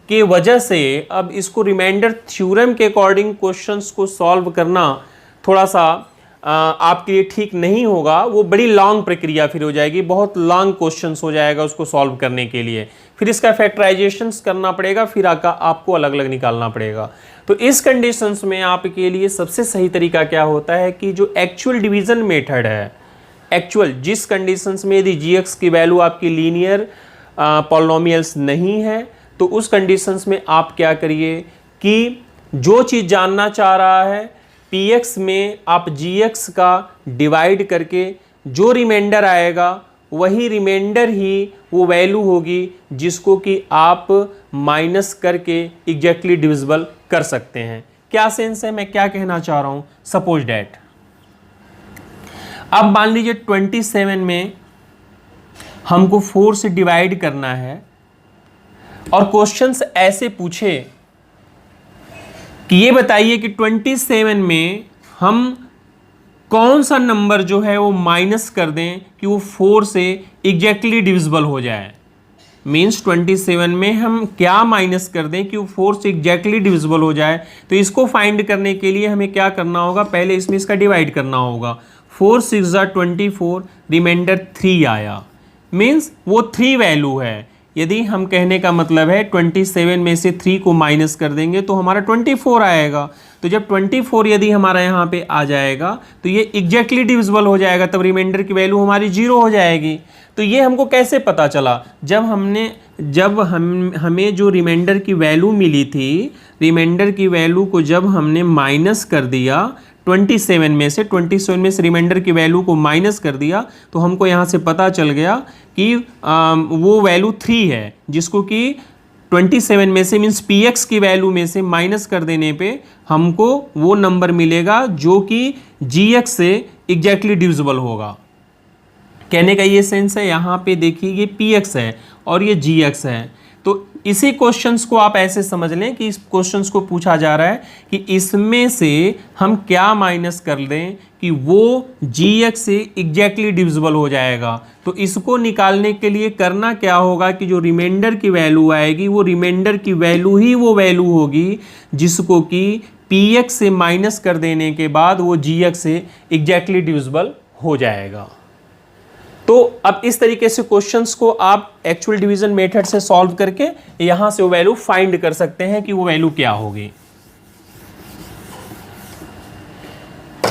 के वजह से अब इसको रिमाइंडर थ्योरम के अकॉर्डिंग क्वेश्चंस को सॉल्व करना थोड़ा सा आपके लिए ठीक नहीं होगा। वो बड़ी लॉन्ग प्रक्रिया फिर हो जाएगी, बहुत लॉन्ग क्वेश्चंस हो जाएगा उसको सॉल्व करने के लिए। फिर इसका फैक्टराइजेशन करना पड़ेगा, फिर आपको अलग अलग निकालना पड़ेगा। तो इस कंडीशंस में आपके लिए सबसे सही तरीका क्या होता है कि जो एक्चुअल डिवीजन मेथड है, एक्चुअल जिस कंडीशंस में यदि gx की वैल्यू आपकी लीनियर पॉलिनोमियल्स नहीं है तो उस कंडीशंस में आप क्या करिए कि जो चीज़ जानना चाह रहा है px में आप gx का डिवाइड करके जो रिमाइंडर आएगा वही रिमाइंडर ही वो वैल्यू होगी जिसको कि आप माइनस करके एग्जैक्टली डिविजिबल कर सकते हैं। क्या सेंस है, मैं क्या कहना चाह रहा हूँ? सपोज डैट अब मान लीजिए 27 में हमको 4 से डिवाइड करना है और क्वेश्चंस ऐसे पूछे कि ये बताइए कि 27 में हम कौन सा नंबर जो है वो माइनस कर दें कि वो 4 से एग्जैक्टली डिविजिबल हो जाए। मीन्स 27 में हम क्या माइनस कर दें कि वो 4 से एग्जैक्टली डिविजिबल हो जाए। तो इसको फाइंड करने के लिए हमें क्या करना होगा, पहले इसमें इसका डिवाइड करना होगा। 4 6 24, रिमाइंडर 3 आया, मीन्स वो 3 वैल्यू है। यदि हम कहने का मतलब है 27 में से 3 को माइनस कर देंगे तो हमारा 24 आएगा। तो जब 24 यदि हमारा यहाँ पे आ जाएगा तो ये एग्जैक्टली डिविजिबल हो जाएगा, तब रिमाइंडर की वैल्यू हमारी 0 हो जाएगी। तो ये हमको कैसे पता चला, जब हमें जो रिमाइंडर की वैल्यू मिली थी, रिमाइंडर की वैल्यू को जब हमने माइनस कर दिया 27 में से रिमाइंडर की वैल्यू को माइनस कर दिया तो हमको यहाँ से पता चल गया कि वो वैल्यू 3 है, जिसको कि 27 में से मीन्स px की वैल्यू में से माइनस कर देने पे हमको वो नंबर मिलेगा जो कि gx से एग्जैक्टली डिविजिबल होगा। कहने का ये सेंस है। यहाँ पे देखिए ये px है और ये gx है। तो इसी क्वेश्चंस को आप ऐसे समझ लें कि इस क्वेश्चंस को पूछा जा रहा है कि इसमें से हम क्या माइनस कर दें कि वो gx से एग्जैक्टली डिविजिबल हो जाएगा। तो इसको निकालने के लिए करना क्या होगा कि जो रिमाइंडर की वैल्यू आएगी वो रिमाइंडर की वैल्यू ही वो वैल्यू होगी जिसको कि px से माइनस कर देने के बाद वो gx से एग्जैक्टली डिविजिबल हो जाएगा। तो अब इस तरीके से क्वेश्चंस को आप एक्चुअल डिवीजन मेथड से सॉल्व करके यहां से वो वैल्यू फाइंड कर सकते हैं कि वो वैल्यू क्या होगी।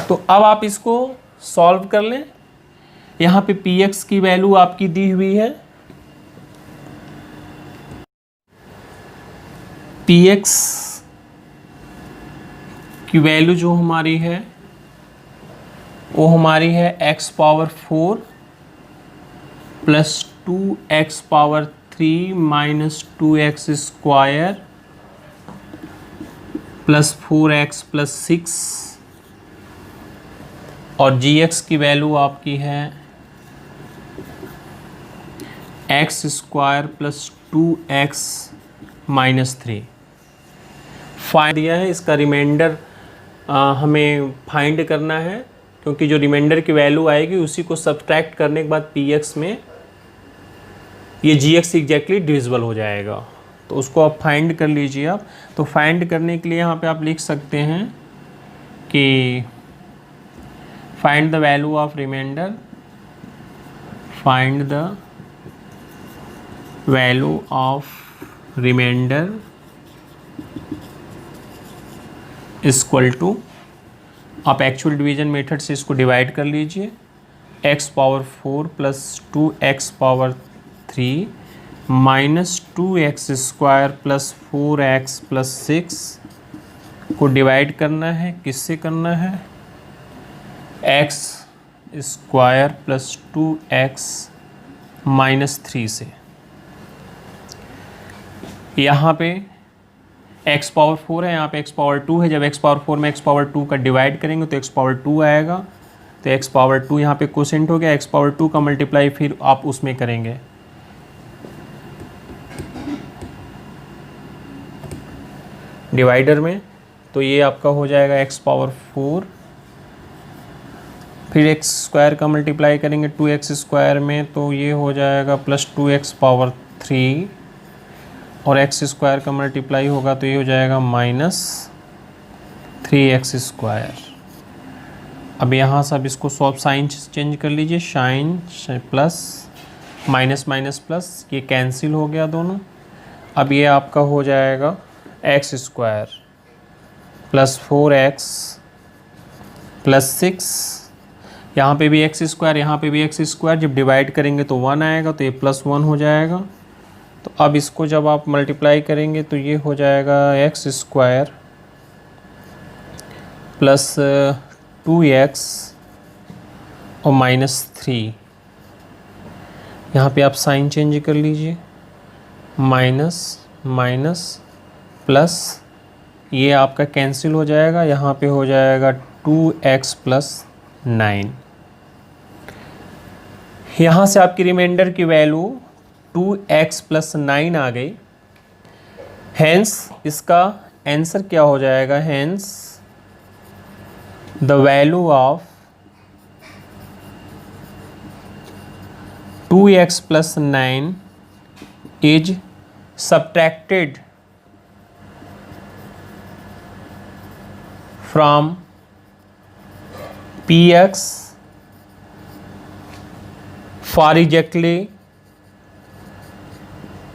तो अब आप इसको सॉल्व कर लें। यहां पे px की वैल्यू आपकी दी हुई है, px की वैल्यू जो हमारी है वो हमारी है x power 4 plus 2x power 3 minus 2x square plus 4x plus 6 और gx की वैल्यू आपकी है x square plus 2x minus 3 find दिया है। इसका रिमाइंडर हमें फाइंड करना है, क्योंकि जो रिमाइंडर की वैल्यू आएगी उसी को सब्ट्रैक्ट करने के बाद px में ये gx एग्जैक्टली डिविजिबल हो जाएगा। तो उसको आप फाइंड कर लीजिए आप। तो फाइंड करने के लिए यहाँ पे आप लिख सकते हैं कि find the value of remainder, find the value of remainder equal to, आप एक्चुअल डिवीजन मेथड से इसको डिवाइड कर लीजिए, x power 4 plus 2x power 3 minus 2x square plus 4x plus 6 को डिवाइड करना है। किससे करना है? x square plus 2x minus 3 से। यहाँ पे x पावर 4 है, यहाँ पे x पावर 2 है। जब x पावर 4 में x पावर 2 का डिवाइड करेंगे तो x पावर 2 आएगा। तो x पावर 2 यहाँ पे कोसेंट हो गया, x पावर 2 का मल्टीप्लाई फिर आप उसमें करेंगे डिवाइडर में, तो ये आपका हो जाएगा x पावर 4, फिर x स्क्वायर का मल्टीप्लाई करेंगे 2x स्क्वायर में, तो ये हो जाएगा प्लस 2x पावर 3, और x स्क्वायर का मल्टीप्लाई होगा तो ये हो जाएगा माइनस 3x स्क्वायर। अब यहाँ से अब इसको सॉल्व साइन चेंज कर लीजिए, sign plus minus minus plus, ये कैंसिल हो गया दोनों। अब ये आपका हो जाएगा x square plus 4x plus 6, यहाँ पे भी x स्क्वायर, यहाँ पे भी x स्क्वायर, जब डिवाइड करेंगे तो 1 आएगा, तो ये प्लस 1 हो जाएगा। तो अब इसको जब आप मल्टीप्लाई करेंगे तो ये हो जाएगा x स्क्वायर प्लस 2x और माइनस 3, यहाँ पे आप साइन चेंज कर लीजिए, माइनस माइनस प्लस, ये आपका कैंसिल हो जाएगा, यहाँ पे हो जाएगा 2x प्लस 9। यहाँ से आपकी रिमाइंडर की वैल्यू 2x प्लस 9 आ गई। हेंस इसका आंसर क्या हो जाएगा? Hence the value of 2x plus 9 is subtracted from px for exactly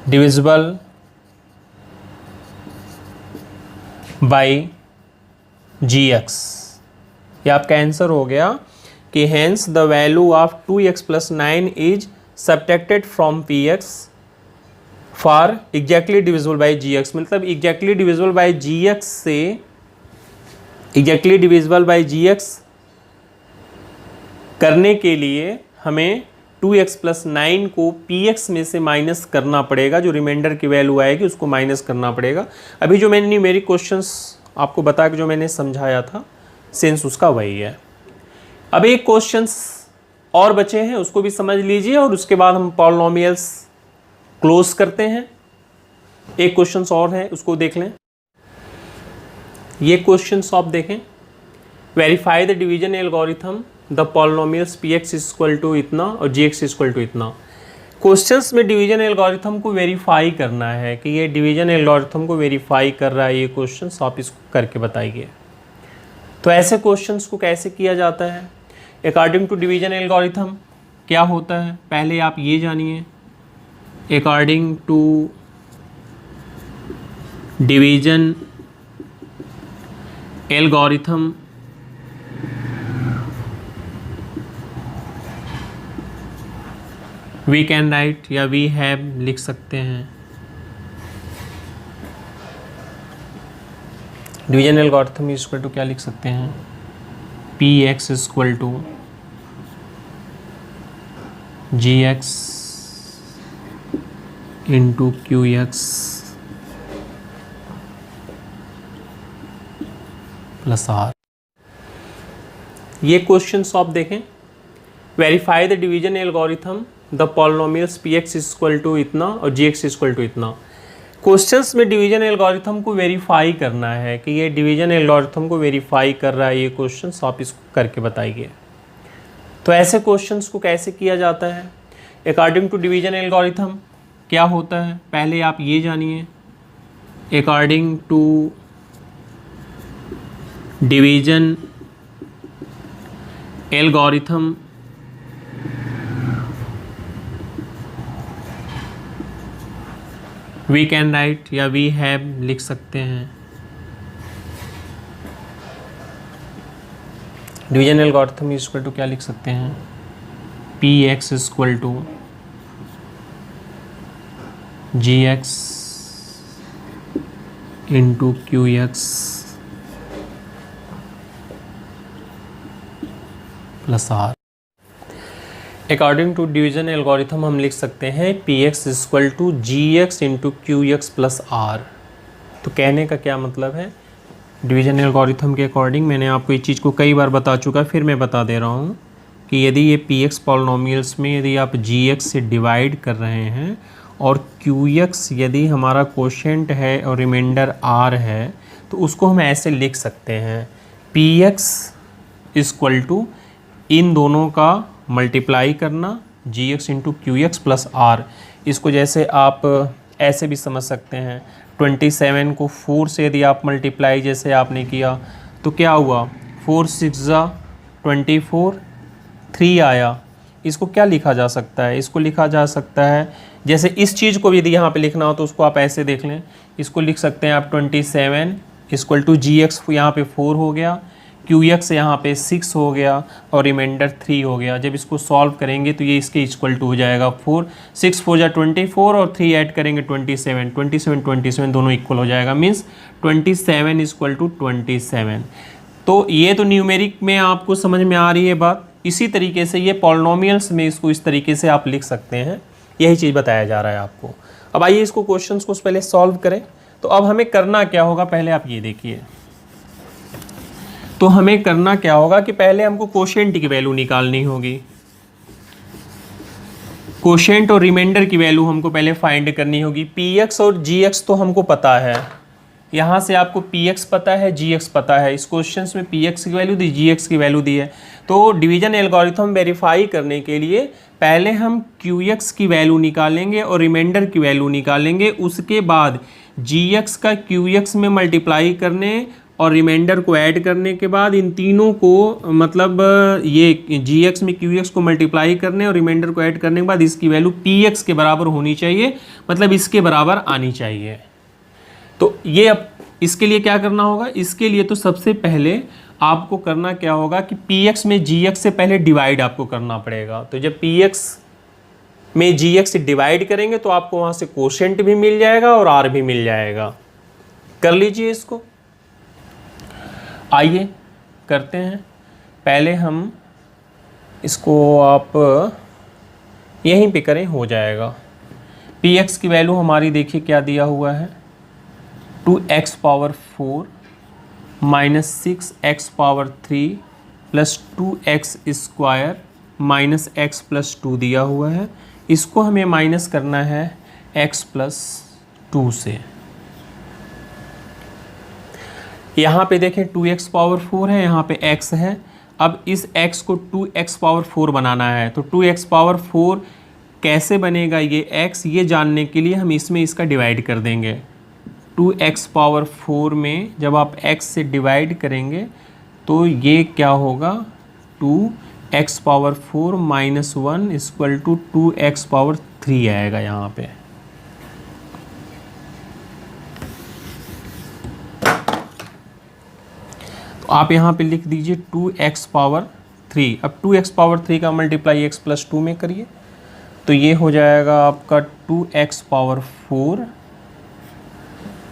divisible by gx। ये आपका आंसर हो गया कि hence the value of 2x plus 9 is subtracted from px for exactly divisible by gx। मतलब exactly divisible by gx से exactly divisible by gx करने के लिए हमें 2x प्लस 9 को px में से माइनस करना पड़ेगा, जो रिमाइंडर की वैल्यू आएगी उसको माइनस करना पड़ेगा। अभी जो मैंने न्यूमेरिक क्वेश्चंस आपको बता के जो मैंने समझाया था, सेंस उसका वही है। अब एक क्वेश्चंस और बचे हैं, उसको भी समझ लीजिए और उसके बाद हम पॉलिनोमियल्स क्लोज करते हैं। एक क्वेश्चंस और है, उसको देख लें। ये क्वेश्चंस आप देखें, verify the division algorithm the polynomials px equal to इतना और gx इक्वल टू इतना। क्वेश्चंस में डिवीजन एल्गोरिथम को वेरीफाई करना है कि ये डिवीजन एल्गोरिथम को वेरीफाई कर रहा है ये क्वेश्चंस, आप इसको करके बताइए। तो ऐसे क्वेश्चंस को कैसे किया जाता है? अकॉर्डिंग टू डिवीजन एल्गोरिथम क्या होता है पहले आप ये जानिए। According to division algorithm we can write या वी हैव लिख सकते हैं। Division algorithm is equal to क्या लिख सकते हैं, p x equal to g x into q x plus r. ये क्वेश्चन आप देखें, verify the division algorithm the polynomials p x equal to इतना और जी एक्स इक्वल टू इतना। क्वेश्चंस में डिवीजन एल्गोरिथम को वेरीफाई करना है कि ये डिवीजन एल्गोरिथम को वेरीफाई कर रहा है ये क्वेश्चंस, आप इसको करके बताइए। तो ऐसे क्वेश्चंस को कैसे किया जाता है, अकॉर्डिंग टू डिवीजन एल्गोरिथम क्या होता है पहले आप ये जानिए। According to division algorithm we can write या वी हैव लिख सकते हैं। डिवीजन एल्गोरिथम इक्वल टू क्या लिख सकते हैं, p x equal to g x into q x plus r. According to division algorithm हम लिख सकते हैं p x equal to g x into q x plus r. तो कहने का क्या मतलब है, डिवीजन एल्गोरिथम के अकॉर्डिंग मैंने आपको ये चीज़ को कई बार बता चुका, फिर मैं बता दे रहा हूँ कि यदि ये पी एक्स पॉलिनोमियल्स में यदि आप जी एक्स से डिवाइड कर रहे हैं और क्यू एक्स यदि हमारा कोशेंट है और रिमाइंडर आर है, तो उसको हम ऐसे लिख सकते हैं पी एक्स इक्वल टू इन दोनों का मल्टीप्लाई करना g x into q x plus r. इसको जैसे आप ऐसे भी समझ सकते हैं, 27 को 4 से यदि आप मल्टीप्लाई जैसे आपने किया तो क्या हुआ, 4 6 24 3 आया। इसको क्या लिखा जा सकता है, इसको लिखा जा सकता है जैसे इस चीज़ को यदि यहाँ पे लिखना हो तो उसको आप ऐसे देख लें, इसको लिख सकते हैं आप 27 इक्वल टू जी एक्स यहाँ पे 4 हो गया, क्यू एक्स यहाँ पे 6 हो गया और रिमाइंडर 3 हो गया। जब इसको सॉल्व करेंगे तो ये इसके इक्वल टू हो जाएगा 4 6 4 जा 24 और 3 ऐड करेंगे 27 दोनों इक्वल हो जाएगा, मीन्स 27 इक्वल टू 27। तो ये तो न्यूमेरिक में आपको समझ में आ रही है बात। इसी तरीके से ये पॉलिनोमियल्स में इसको इस तरीके से आप लिख सकते हैं, यही चीज़ बताया जा रहा है आपको। अब आइए इसको क्वेश्चंस को पहले सॉल्व करें। तो अब हमें करना क्या होगा, पहले आप ये देखिए, तो हमें करना क्या होगा कि पहले हमको कोशेंट की वैल्यू निकालनी होगी। कोशेंट और रिमाइंडर की वैल्यू हमको पहले फाइंड करनी होगी। पी एक्स और जी एक्स तो हमको पता है, यहाँ से आपको पी एक्स पता है, जी एक्स पता है। इस क्वेश्चन में पी एक्स की वैल्यू दी, जी एक्स की वैल्यू दी है। तो डिवीजन एल्गोरिथम वेरीफाई करने के लिए पहले हम क्यू एक्स की वैल्यू निकालेंगे और रिमाइंडर की वैल्यू निकालेंगे। उसके बाद जी एक्स का क्यू एक्स में मल्टीप्लाई करने और रिमाइंडर को ऐड करने के बाद इन तीनों को मतलब ये जी एक्स में क्यू एक्स को मल्टीप्लाई करने और रिमाइंडर को ऐड करने के बाद इसकी वैल्यू पी एक्स के बराबर होनी चाहिए, मतलब इसके बराबर आनी चाहिए। तो ये अब इसके लिए क्या करना होगा, इसके लिए तो सबसे पहले आपको करना क्या होगा कि पी एक्स में जी एक्स से पहले डिवाइड आपको करना पड़ेगा। तो जब पी एक्स में जी एक्स से डिवाइड करेंगे तो आपको वहाँ से कोशेंट भी मिल जाएगा और आर भी मिल जाएगा। कर लीजिए इसको, आइए करते हैं। पहले हम इसको आप यहीं पे करें, हो जाएगा। पी एक्स की वैल्यू हमारी देखिए क्या दिया हुआ है, 2x power 4 minus 6x power 3 plus 2x square minus x plus 2 दिया हुआ है। इसको हमें माइनस करना है x प्लस 2 से। यहाँ पे देखें 2x पावर 4 है, यहाँ पे x है। अब इस x को 2x पावर 4 बनाना है, तो 2x पावर 4 कैसे बनेगा ये x, ये जानने के लिए हम इसमें इसका डिवाइड कर देंगे। 2x पावर 4 में जब आप x से डिवाइड करेंगे तो ये क्या होगा, 2 x power 4 minus 1 equal to 2x power 3 आएगा यहाँ पे। तो आप यहाँ पे लिख दीजिए 2x पावर 3। अब 2x पावर 3 का मल्टीप्लाई x प्लस 2 में करिए तो ये हो जाएगा आपका 2x पावर 4।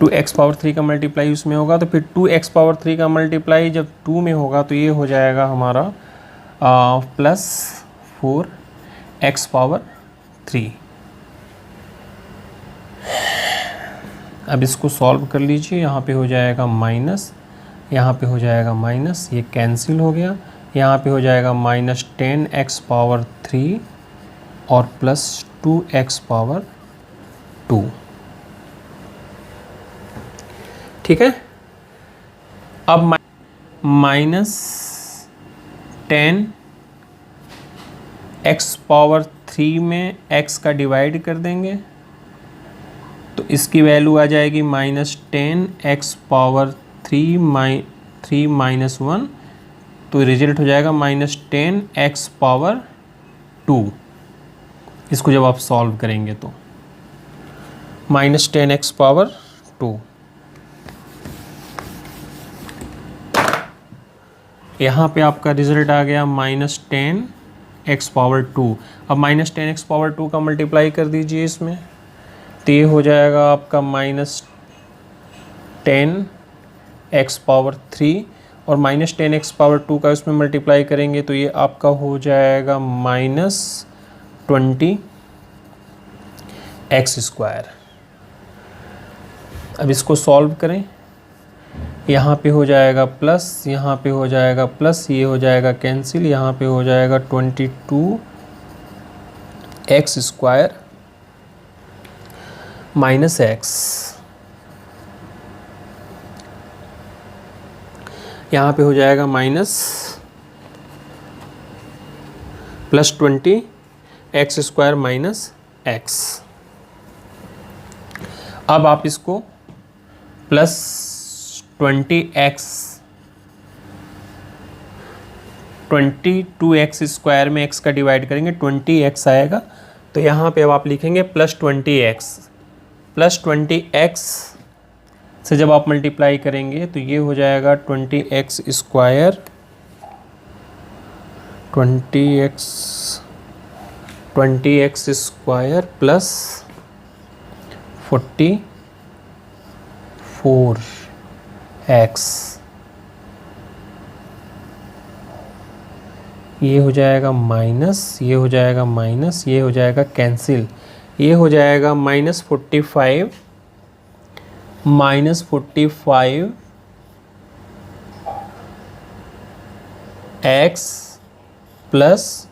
2x पावर 3 का मल्टीप्लाई उसमें होगा तो फिर 2x पावर 3 का मल्टीप्लाई जब 2 में होगा तो ये हो जाएगा हमारा प्लस 4x पावर 3। अब इसको सॉल्व कर लीजिए। यहाँ पे हो जाएगा माइनस, यहाँ पे हो जाएगा माइनस, ये कैंसिल हो गया। यहाँ पे हो जाएगा माइनस 10x पावर 3 और प्लस 2x पावर 2। ठीक है। अब माइनस 10x पावर 3 में x का डिवाइड कर देंगे तो इसकी वैल्यू आ जाएगी माइनस 10x पावर 3 माइनस 1, तो रिजल्ट हो जाएगा माइनस 10x पावर 2। इसको जब आप सॉल्व करेंगे तो माइनस 10x पावर 2। यहाँ पे आपका रिजल्ट आ गया माइनस 10x पावर 2। अब माइनस 10x पावर 2 का मल्टीप्लाई कर दीजिए इसमें तो ये हो जाएगा आपका माइनस 10x पावर 3 और माइनस 10x पावर 2 का इसमें मल्टीप्लाई करेंगे तो ये आपका हो जाएगा माइनस 20x स्क्वायर। अब इसको सॉल्व करें। यहाँ पे हो जाएगा प्लस, यहाँ पे हो जाएगा प्लस, ये हो जाएगा कैंसिल, यहाँ पे हो जाएगा 22x स्क्वायर माइनस x। यहाँ पे हो जाएगा minus plus 20x square minus x। अब आप इसको प्लस 22x स्क्वायर में x का डिवाइड करेंगे 20x आएगा तो यहाँ पे अब आप लिखेंगे प्लस 20x। प्लस 20x से जब आप मल्टीप्लाई करेंगे तो ये हो जाएगा 20x square 20x square plus 44x। ये हो जाएगा माइनस, ये हो जाएगा माइनस, ये हो जाएगा कैंसिल, ये हो जाएगा minus 45 x plus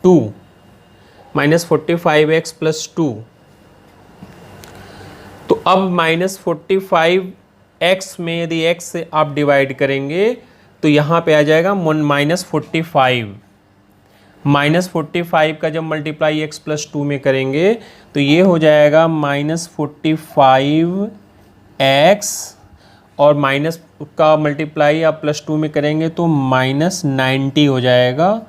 2 minus 45x plus 2। तो अब माइनस 45x में यदि x से आप डिवाइड करेंगे तो यहाँ पे आ जाएगा माइनस 45। माइनस 45 का जब मल्टीप्लाई x प्लस 2 में करेंगे तो ये हो जाएगा माइनस 45x और माइनस का मल्टीप्लाई आप प्लस 2 में करेंगे तो माइनस 90 हो जाएगा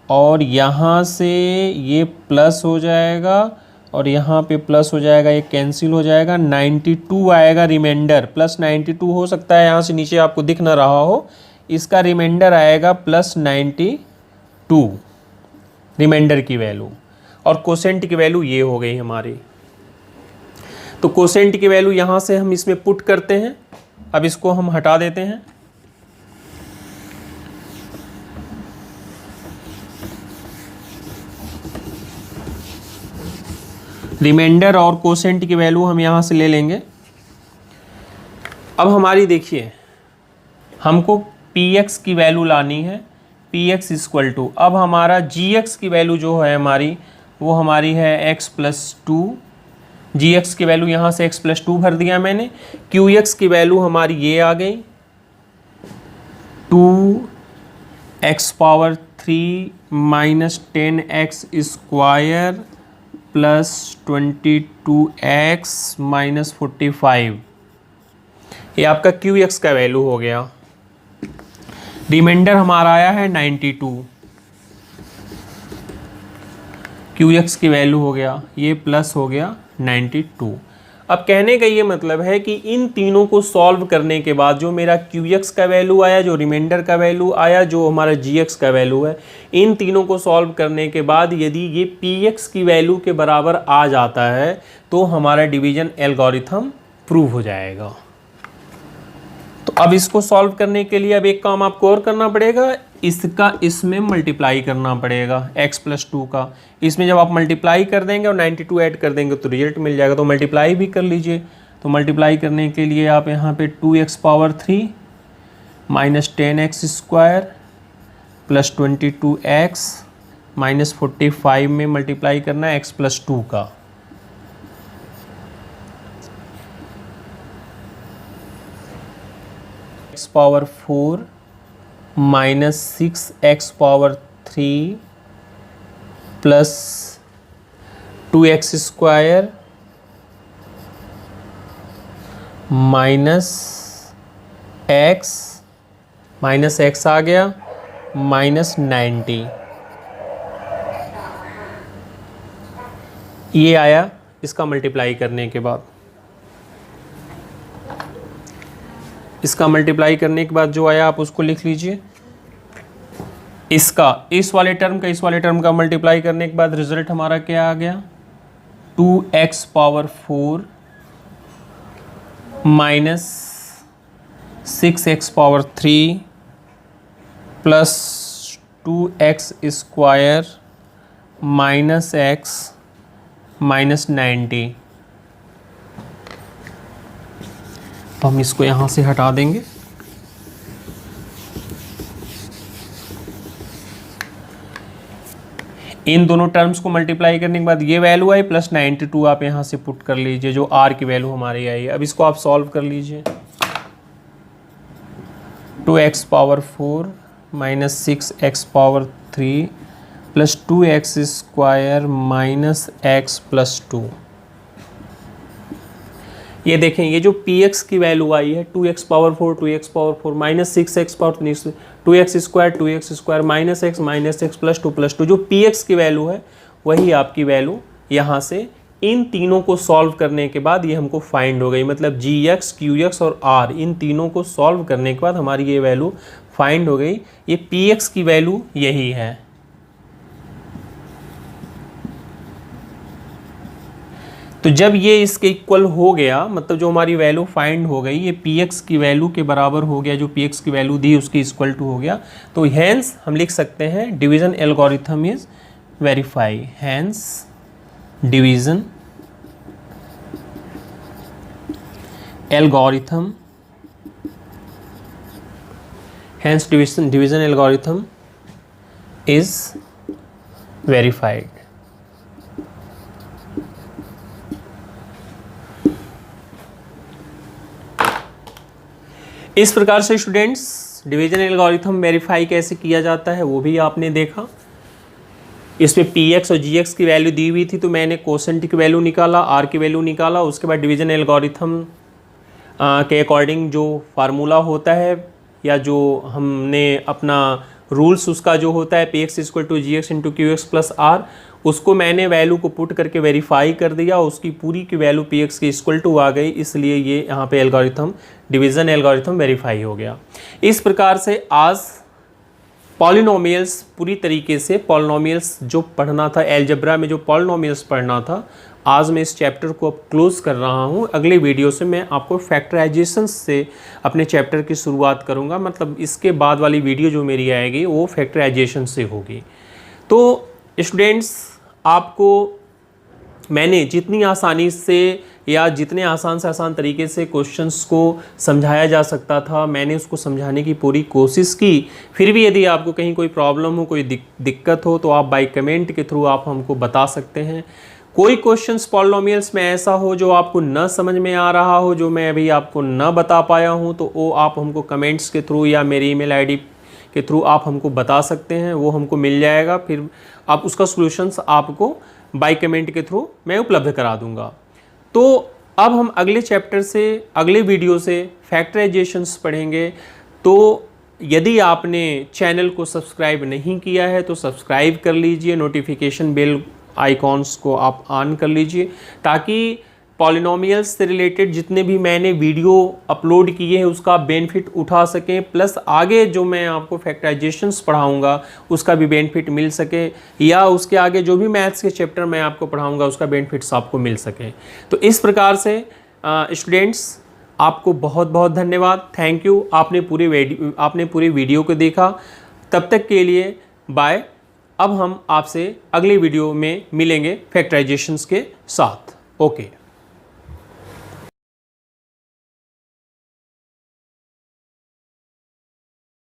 और यहाँ से ये प्लस हो जाएगा और यहाँ पे प्लस हो जाएगा, ये कैंसिल हो जाएगा, 92 आएगा रिमाइंडर। प्लस 92 हो सकता है यहाँ से नीचे आपको दिख ना रहा हो, इसका रिमाइंडर आएगा प्लस 92 रिमाइंडर की वैल्यू। और कोसेंट की वैल्यू ये हो गई हमारी। तो कोसेंट की वैल्यू यहाँ से हम इसमें पुट करते हैं। अब इसको हम हटा देते हैं। रिमाइंडर और कोसेंट की वैल्यू हम यहाँ से ले लेंगे। अब हमारी देखिए, हमको px की वैल्यू लानी है। px इक्वल टू, अब हमारा gx की वैल्यू जो है हमारी, वो हमारी है x प्लस 2। gx की वैल्यू यहाँ से x प्लस 2 भर दिया मैंने। qx की वैल्यू हमारी ये आ गई 2x power 3 minus 10x square plus 22x minus 45। ये आपका qx का वैल्यू हो गया। रिमाइंडर हमारा आया है 92। QX की वैल्यू हो गया, ये प्लस हो गया 92। अब कहने का ये मतलब है कि इन तीनों को सॉल्व करने के बाद जो मेरा QX का वैल्यू आया, जो रिमाइंडर का वैल्यू आया, जो हमारा GX का वैल्यू है, इन तीनों को सॉल्व करने के बाद यदि ये PX की वैल्यू के बराबर आ जाता है तो हमारा डिवीजन एल्गोरिथम प्रूव हो जाएगा। तो अब इसको सॉल्व करने के लिए अब एक काम आपको और करना पड़ेगा, इसका इसमें मल्टीप्लाई करना पड़ेगा x + 2 का। इसमें जब आप मल्टीप्लाई कर देंगे और 92 ऐड कर देंगे तो रिजल्ट मिल जाएगा। तो मल्टीप्लाई भी कर लीजिए। तो मल्टीप्लाई करने के लिए आप यहाँ पे 2x power 3 minus 10x square plus 22x minus 45 में मल्टीप्लाई करना है x + 2 का। x power 4 minus 6x power 3 plus 2x square minus x आ गया माइनस 90, ये आया इसका मल्टीप्लाई करने के बाद। इसका मल्टीप्लाई करने के बाद जो आया आप उसको लिख लीजिए। इसका इस वाले टर्म का मल्टीप्लाई करने के बाद रिजल्ट हमारा क्या आ गया, 2x power 4 minus 6x power 3 plus 2x square minus x minus 90। तो हम इसको यहाँ से हटा देंगे। इन दोनों टर्म्स को मल्टीप्लाई करने के बाद ये वैल्यू आई प्लस 92 आप यहाँ से पुट कर लीजिए, जो r की वैल्यू हमारी आई है। अब इसको आप सॉल्व कर लीजिए। 2x power 4 minus 6x power 3 plus 2x square minus x plus 2। ये देखें, ये जो px की वैल्यू आई है 2x power 4 minus 6x power 2x square minus x plus 2 जो px की वैल्यू है वही आपकी वैल्यू यहाँ से इन तीनों को सॉल्व करने के बाद ये हमको फाइंड हो गई। मतलब gx, qx और r इन तीनों को सॉल्व करने के बाद हमारी ये वैल्यू फाइंड हो गई। ये px की वैल्यू यही है। तो जब ये इसके इक्वल हो गया, मतलब जो हमारी वैल्यू फाइंड हो गई ये px की वैल्यू के बराबर हो गया, जो px की वैल्यू दी उसकी इक्वल टू हो गया, तो हेंस हम लिख सकते हैं division algorithm is verify. Hence division algorithm algorithm is verified. इस प्रकार से स्टूडेंट्स डिवीजन एल्गोरिथम वेरीफाई कैसे किया जाता है वो भी आपने देखा। इसमें px और gx की वैल्यू दी हुई थी, तो मैंने कोसेंट की वैल्यू निकाला, r की वैल्यू निकाला। उसके बाद डिवीजन एल्गोरिथम के अकॉर्डिंग जो फार्मूला होता है या जो हमने अपना रूल्स उसका जो होता है px = gx × qx + r, उसको मैंने वैल्यू को पुट करके वेरीफाई कर दिया। उसकी पूरी की वैल्यू px की इक्वल टू आ गई, इसलिए ये यहाँ पे एल्गोरिथम डिवीज़न एल्गोरिथम वेरीफाई हो गया। इस प्रकार से आज पॉलिनोमियल्स पूरी तरीके से पॉलिनोमियल्स जो पढ़ना था, अलजेब्रा में जो पॉलिनोमियल्स पढ़ना था, आज मैं इस चैप्टर को अब क्लोज कर रहा हूँ। अगले वीडियो से मैं आपको फैक्टराइजेशन से अपने चैप्टर की शुरुआत करूँगा। मतलब इसके बाद वाली वीडियो जो मेरी आएगी वो फैक्टराइजेशन से होगी। तो स्टूडेंट्स, आपको मैंने जितनी आसानी से या जितने आसान से आसान तरीके से क्वेश्चंस को समझाया जा सकता था मैंने उसको समझाने की पूरी कोशिश की। फिर भी यदि आपको कहीं कोई प्रॉब्लम हो, कोई दिक्कत हो, तो आप बाय कमेंट के थ्रू आप हमको बता सकते हैं। कोई क्वेश्चंस पॉलिनोमियल्स में ऐसा हो जो आपको न समझ में आ रहा हो, जो मैं अभी आपको न बता पाया हूँ, तो वो आप हमको कमेंट्स के थ्रू या मेरी ईमेल आईडी के थ्रू आप हमको बता सकते हैं, वो हमको मिल जाएगा। फिर आप उसका सॉल्यूशंस आपको बाय कमेंट के थ्रू मैं उपलब्ध करा दूंगा। तो अब हम अगले चैप्टर से, अगले वीडियो से फैक्टराइजेशंस पढ़ेंगे। तो यदि आपने चैनल को सब्सक्राइब नहीं किया है तो सब्सक्राइब कर लीजिए, नोटिफिकेशन बेल आइकॉन्स को आप ऑन कर लीजिए, ताकि पॉलिनोमियल्स से रिलेटेड जितने भी मैंने वीडियो अपलोड किए हैं उसका बेनिफिट उठा सकें, प्लस आगे जो मैं आपको फैक्टराइजेशंस पढ़ाऊंगा उसका भी बेनिफिट मिल सके, या उसके आगे जो भी मैथ्स के चैप्टर मैं आपको पढ़ाऊंगा उसका बेनिफिट्स आपको मिल सके। तो इस प्रकार से स्टूडेंट्स आपको बहुत बहुत धन्यवाद, थैंक यू। आपने पूरी वीडियो को देखा। तब तक के लिए बाय। अब हम आपसे अगले वीडियो में मिलेंगे फैक्टराइजेशंस के साथ। ओके।